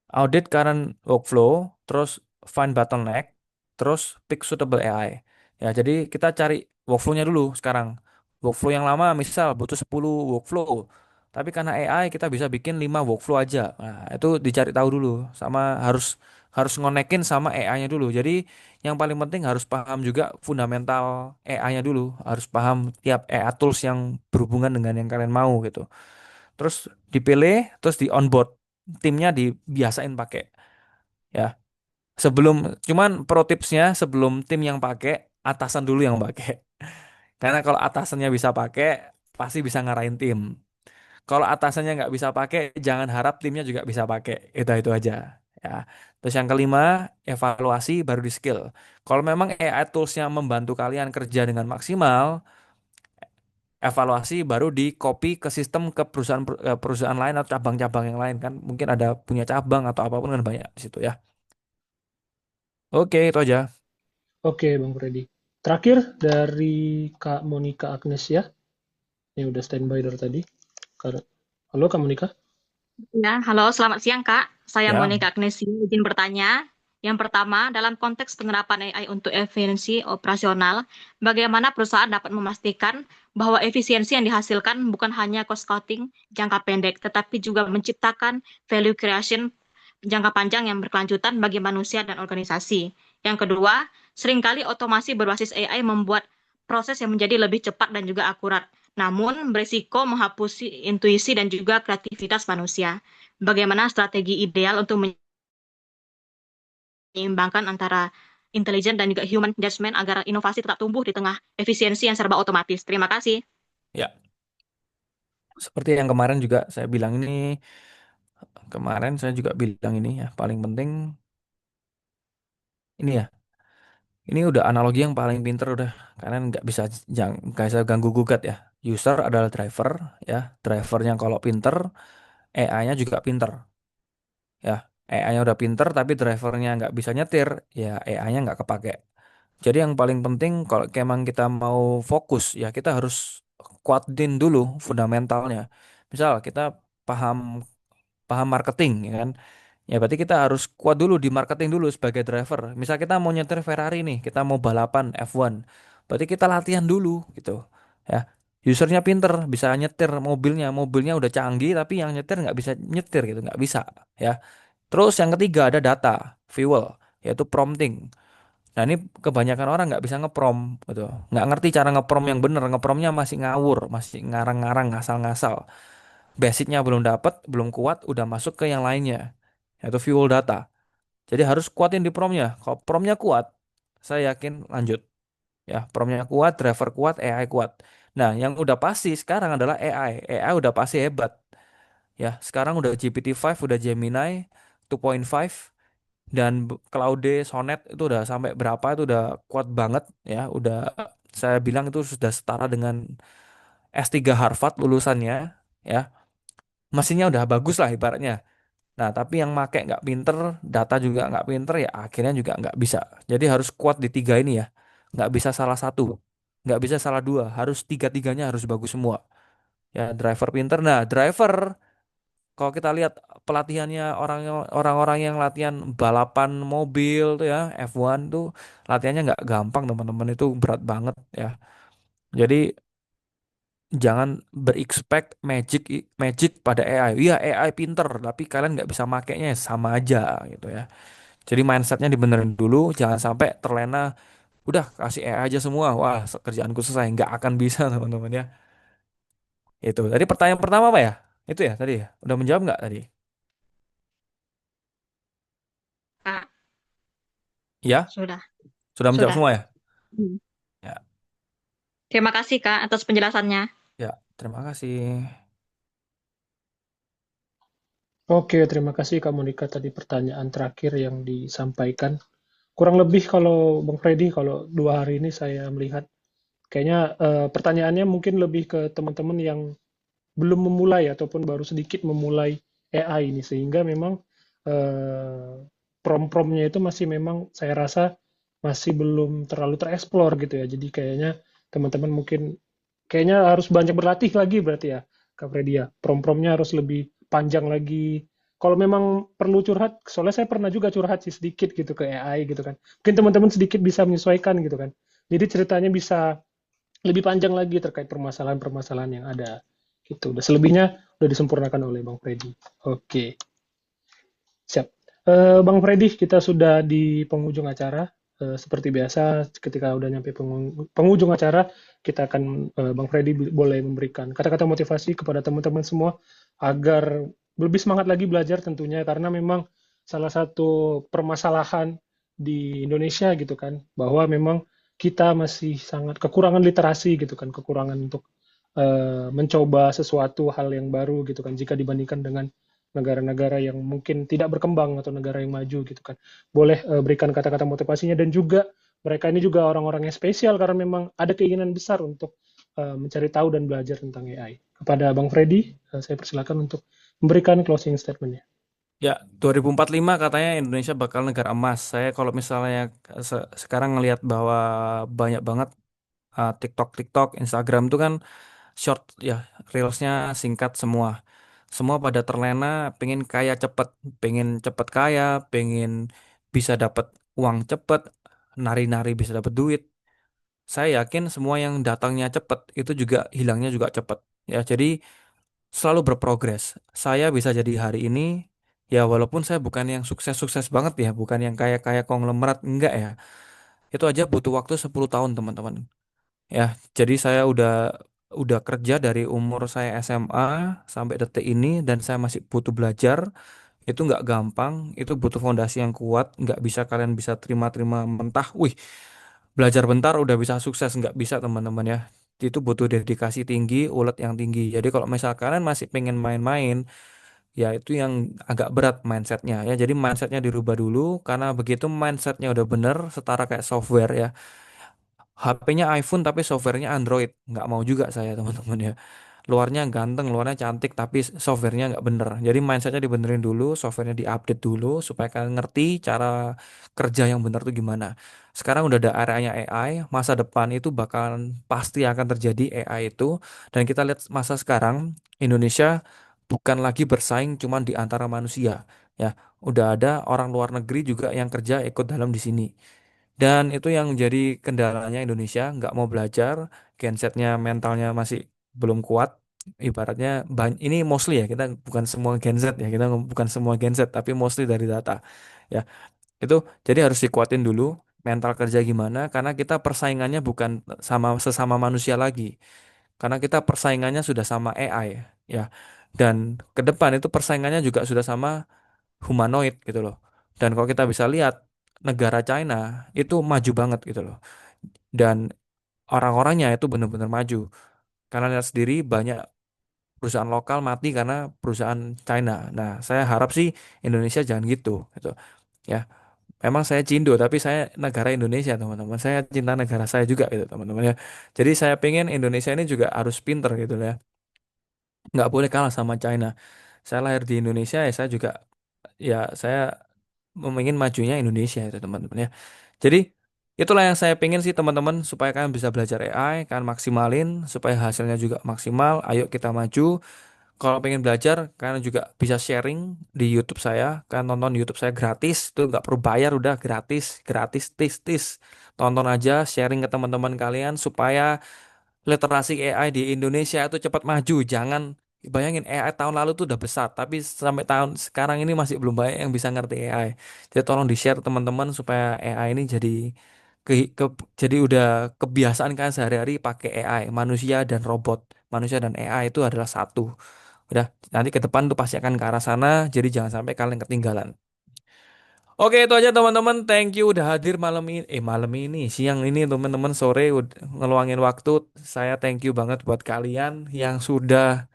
Audit current workflow, terus find bottleneck, terus pick suitable AI. Ya, jadi kita cari workflow-nya dulu sekarang. Workflow yang lama misal butuh 10 workflow. Tapi karena AI kita bisa bikin 5 workflow aja. Nah, itu dicari tahu dulu sama harus harus ngonekin sama AI-nya dulu. Jadi yang paling penting harus paham juga fundamental AI-nya dulu. Harus paham tiap AI tools yang berhubungan dengan yang kalian mau gitu. Terus dipilih, terus di onboard timnya dibiasain pakai ya. Cuman pro tipsnya sebelum tim yang pakai, atasan dulu yang pakai. Karena kalau atasannya bisa pakai, pasti bisa ngarahin tim. Kalau atasannya nggak bisa pakai, jangan harap timnya juga bisa pakai. Itu aja. Ya. Terus yang kelima, evaluasi baru di skill. Kalau memang AI tools-nya membantu kalian kerja dengan maksimal, evaluasi baru di copy ke sistem ke perusahaan lain atau cabang-cabang yang lain kan. Mungkin ada punya cabang atau apapun kan banyak di situ ya. Oke, itu aja. Oke, Bang Freddy. Terakhir dari Kak Monica Agnesia, yang udah standby dari tadi. Halo Kak Monica. Ya, halo, selamat siang Kak. Saya Ya. Monica Agnesi, izin bertanya. Yang pertama, dalam konteks penerapan AI untuk efisiensi operasional, bagaimana perusahaan dapat memastikan bahwa efisiensi yang dihasilkan bukan hanya cost cutting jangka pendek, tetapi juga menciptakan value creation jangka panjang yang berkelanjutan bagi manusia dan organisasi. Yang kedua, seringkali otomasi berbasis AI membuat proses yang menjadi lebih cepat dan juga akurat, namun berisiko menghapus intuisi dan juga kreativitas manusia. Bagaimana strategi ideal untuk menyeimbangkan antara intelijen dan juga human judgment agar inovasi tetap tumbuh di tengah efisiensi yang serba otomatis? Terima kasih. Ya. Seperti yang kemarin juga saya bilang ini, kemarin saya juga bilang ini ya, paling penting ini ya. Ini udah analogi yang paling pinter udah, karena nggak bisa ganggu gugat ya. User adalah driver ya, drivernya kalau pinter, AI-nya juga pinter ya. AI-nya udah pinter tapi drivernya nggak bisa nyetir, ya AI-nya nggak kepake. Jadi yang paling penting kalau emang kita mau fokus ya kita harus kuatin dulu fundamentalnya. Misal kita paham paham marketing ya kan. Ya berarti kita harus kuat dulu di marketing dulu sebagai driver. Misal kita mau nyetir Ferrari nih, kita mau balapan F1. Berarti kita latihan dulu gitu. Ya. Usernya pinter, bisa nyetir mobilnya udah canggih tapi yang nyetir nggak bisa nyetir gitu, nggak bisa ya. Terus yang ketiga ada data, fuel, yaitu prompting. Nah ini kebanyakan orang nggak bisa ngeprom gitu, nggak ngerti cara ngeprom yang bener, ngepromnya masih ngawur, masih ngarang-ngarang, ngasal-ngasal. Basicnya belum dapat, belum kuat, udah masuk ke yang lainnya, yaitu fuel data. Jadi harus kuatin di promnya. Kalau promnya kuat, saya yakin lanjut. Ya, promnya kuat, driver kuat, AI kuat. Nah, yang udah pasti sekarang adalah AI. AI udah pasti hebat. Ya, sekarang udah GPT-5, udah Gemini 2.5 dan Claude Sonnet itu udah sampai berapa itu udah kuat banget ya. Udah saya bilang itu sudah setara dengan S3 Harvard lulusannya ya. Mesinnya udah bagus lah ibaratnya. Nah, tapi yang make nggak pinter, data juga nggak pinter, ya akhirnya juga nggak bisa. Jadi harus kuat di tiga ini ya. Nggak bisa salah satu, nggak bisa salah dua. Harus tiga-tiganya harus bagus semua. Ya, driver pinter. Nah, driver, kalau kita lihat pelatihannya orang-orang yang latihan balapan mobil tuh ya, F1 tuh latihannya nggak gampang teman-teman. Itu berat banget ya. Jadi jangan berexpect magic magic pada AI. Iya AI pinter, tapi kalian nggak bisa makainya sama aja gitu ya. Jadi mindsetnya dibenerin dulu, jangan sampai terlena. Udah kasih AI aja semua, wah kerjaanku selesai. Nggak akan bisa teman-teman ya. Itu. Tadi pertanyaan pertama apa ya? Itu ya tadi ya. Udah menjawab nggak tadi? Kak, Ya, sudah. sudah menjawab Sudah. semua ya. Hmm. Ya, Terima kasih Kak atas penjelasannya. ya. Terima kasih. Oke, terima kasih Kak Monica tadi pertanyaan terakhir yang disampaikan. Kurang lebih kalau Bang Freddy, kalau 2 hari ini saya melihat Kayaknya pertanyaannya mungkin lebih ke teman-teman yang belum memulai ataupun baru sedikit memulai AI ini, sehingga memang prom-promnya itu masih memang saya rasa masih belum terlalu tereksplor gitu ya. Jadi kayaknya teman-teman mungkin kayaknya harus banyak berlatih lagi berarti ya, Kak Freddy ya. Prom-promnya harus lebih panjang lagi. Kalau memang perlu curhat, soalnya saya pernah juga curhat sih sedikit gitu ke AI gitu kan. Mungkin teman-teman sedikit bisa menyesuaikan gitu kan. Jadi ceritanya bisa lebih panjang lagi terkait permasalahan-permasalahan yang ada gitu. Udah selebihnya udah disempurnakan oleh Bang Freddy. Oke, siap. Bang Freddy, kita sudah di penghujung acara. Seperti biasa, ketika udah nyampe penghujung acara, kita akan Bang Freddy boleh memberikan kata-kata motivasi kepada teman-teman semua agar lebih semangat lagi belajar tentunya, karena memang salah satu permasalahan di Indonesia gitu kan, bahwa memang kita masih sangat kekurangan literasi gitu kan, kekurangan untuk mencoba sesuatu hal yang baru gitu kan, jika dibandingkan dengan negara-negara yang mungkin tidak berkembang atau negara yang maju gitu kan. Boleh berikan kata-kata motivasinya, dan juga mereka ini juga orang-orang yang spesial karena memang ada keinginan besar untuk mencari tahu dan belajar tentang AI. Kepada Bang Freddy, saya persilakan untuk memberikan closing statement-nya. Ya, 2045 katanya Indonesia bakal negara emas. Saya kalau misalnya sekarang ngelihat bahwa banyak banget TikTok, Instagram itu kan short ya, reelsnya singkat semua. Semua pada terlena, pengen kaya cepet, pengen cepet kaya, pengen bisa dapat uang cepet, nari-nari bisa dapat duit. Saya yakin semua yang datangnya cepet itu juga hilangnya juga cepet. Ya, jadi selalu berprogres. Saya bisa jadi hari ini, ya walaupun saya bukan yang sukses-sukses banget ya, bukan yang kaya-kaya konglomerat, enggak ya. Itu aja butuh waktu 10 tahun, teman-teman. Ya, jadi saya udah kerja dari umur saya SMA sampai detik ini, dan saya masih butuh belajar. Itu nggak gampang, itu butuh fondasi yang kuat, nggak bisa kalian bisa terima-terima mentah. Wih, belajar bentar udah bisa sukses, nggak bisa teman-teman ya. Itu butuh dedikasi tinggi, ulet yang tinggi. Jadi kalau misal kalian masih pengen main-main, ya itu yang agak berat mindsetnya ya. Jadi mindsetnya dirubah dulu, karena begitu mindsetnya udah bener, setara kayak software ya. HP-nya iPhone tapi softwarenya Android, nggak mau juga saya teman-teman ya. Luarnya ganteng, luarnya cantik, tapi softwarenya nggak bener. Jadi mindsetnya dibenerin dulu, softwarenya diupdate dulu supaya kalian ngerti cara kerja yang bener tuh gimana. Sekarang udah ada areanya AI, masa depan itu bakalan pasti akan terjadi AI itu. Dan kita lihat masa sekarang, Indonesia bukan lagi bersaing cuman di antara manusia ya. Udah ada orang luar negeri juga yang kerja ikut dalam di sini. Dan itu yang menjadi kendalanya Indonesia, nggak mau belajar, gensetnya mentalnya masih belum kuat. Ibaratnya ini mostly ya, kita bukan semua genset ya, kita bukan semua genset, tapi mostly dari data. Ya, itu jadi harus dikuatin dulu mental kerja gimana, karena kita persaingannya bukan sama sesama manusia lagi. Karena kita persaingannya sudah sama AI ya. Dan ke depan itu persaingannya juga sudah sama humanoid gitu loh. Dan kalau kita bisa lihat negara China itu maju banget gitu loh. Dan orang-orangnya itu benar-benar maju. Karena lihat sendiri banyak perusahaan lokal mati karena perusahaan China. Nah, saya harap sih Indonesia jangan gitu ya. Memang saya Cindo, tapi saya negara Indonesia, teman-teman. Saya cinta negara saya juga gitu, teman-teman ya. Jadi saya pengen Indonesia ini juga harus pinter gitu ya. Nggak boleh kalah sama China. Saya lahir di Indonesia ya, saya juga ya saya ingin majunya Indonesia itu teman-teman ya. Jadi itulah yang saya pengen sih teman-teman, supaya kalian bisa belajar AI, kalian maksimalin supaya hasilnya juga maksimal. Ayo kita maju. Kalau pengen belajar, kalian juga bisa sharing di YouTube saya. Kalian tonton YouTube saya gratis, tuh nggak perlu bayar, udah gratis, gratis, tis, tis. Tonton aja, sharing ke teman-teman kalian supaya literasi AI di Indonesia itu cepat maju. Jangan bayangin AI tahun lalu tuh udah besar, tapi sampai tahun sekarang ini masih belum banyak yang bisa ngerti AI. Jadi tolong di-share teman-teman supaya AI ini jadi jadi udah kebiasaan kalian sehari-hari pakai AI. Manusia dan robot, manusia dan AI itu adalah satu. Udah, nanti ke depan tuh pasti akan ke arah sana. Jadi jangan sampai kalian ketinggalan. Oke, itu aja teman-teman. Thank you udah hadir malam ini. Malam ini, siang ini teman-teman, sore udah ngeluangin waktu. Saya thank you banget buat kalian yang sudah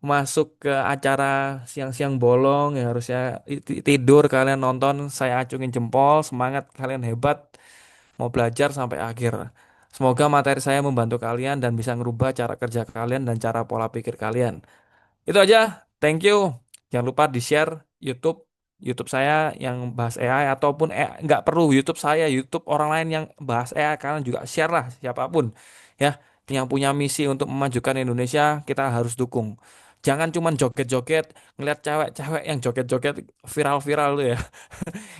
masuk ke acara siang-siang bolong yang harusnya tidur, kalian nonton. Saya acungin jempol, semangat, kalian hebat. Mau belajar sampai akhir. Semoga materi saya membantu kalian dan bisa ngerubah cara kerja kalian dan cara pola pikir kalian. Itu aja. Thank you. Jangan lupa di-share YouTube saya yang bahas AI ataupun nggak perlu YouTube saya, YouTube orang lain yang bahas AI, kalian juga share lah siapapun ya yang punya misi untuk memajukan Indonesia, kita harus dukung. Jangan cuman joget-joget, ngeliat cewek-cewek yang joget-joget viral-viral tuh ya.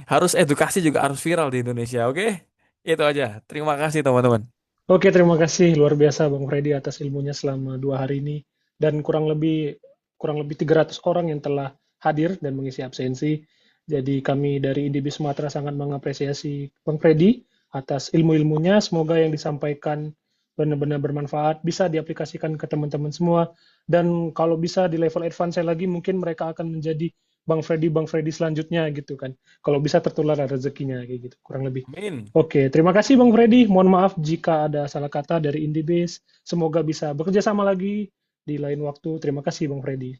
Harus edukasi juga harus viral di Indonesia, oke? Itu aja. Terima kasih teman-teman. Oke, terima kasih luar biasa Bang Freddy atas ilmunya selama 2 hari ini dan kurang lebih 300 orang yang telah hadir dan mengisi absensi. Jadi kami dari IDB Sumatera sangat mengapresiasi Bang Freddy atas ilmu-ilmunya. Semoga yang disampaikan benar-benar bermanfaat, bisa diaplikasikan ke teman-teman semua. Dan kalau bisa di level advance lagi, mungkin mereka akan menjadi Bang Freddy selanjutnya gitu kan. Kalau bisa tertular rezekinya kayak gitu, kurang lebih. Amin. Oke, terima kasih Bang Freddy. Mohon maaf jika ada salah kata dari Indibase. Semoga bisa bekerja sama lagi di lain waktu. Terima kasih Bang Freddy.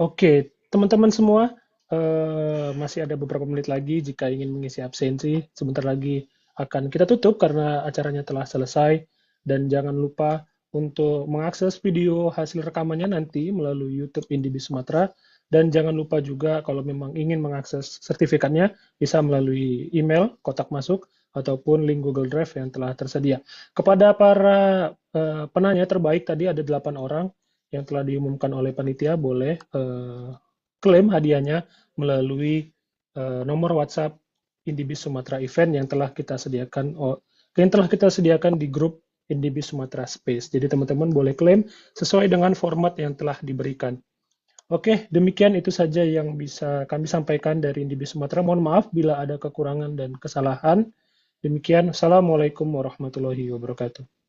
Oke, teman-teman semua, masih ada beberapa menit lagi jika ingin mengisi absensi. Sebentar lagi akan kita tutup karena acaranya telah selesai. Dan jangan lupa untuk mengakses video hasil rekamannya nanti melalui YouTube Indibase Sumatera. Dan jangan lupa juga kalau memang ingin mengakses sertifikatnya, bisa melalui email, kotak masuk, ataupun link Google Drive yang telah tersedia. Kepada para penanya terbaik tadi ada 8 orang yang telah diumumkan oleh panitia, boleh klaim hadiahnya melalui nomor WhatsApp Indibase Sumatera Event yang telah kita sediakan di grup Indibase Sumatera Space. Jadi teman-teman boleh klaim sesuai dengan format yang telah diberikan. Oke, demikian itu saja yang bisa kami sampaikan dari Indibase Sumatera. Mohon maaf bila ada kekurangan dan kesalahan. Demikian, Assalamualaikum warahmatullahi wabarakatuh.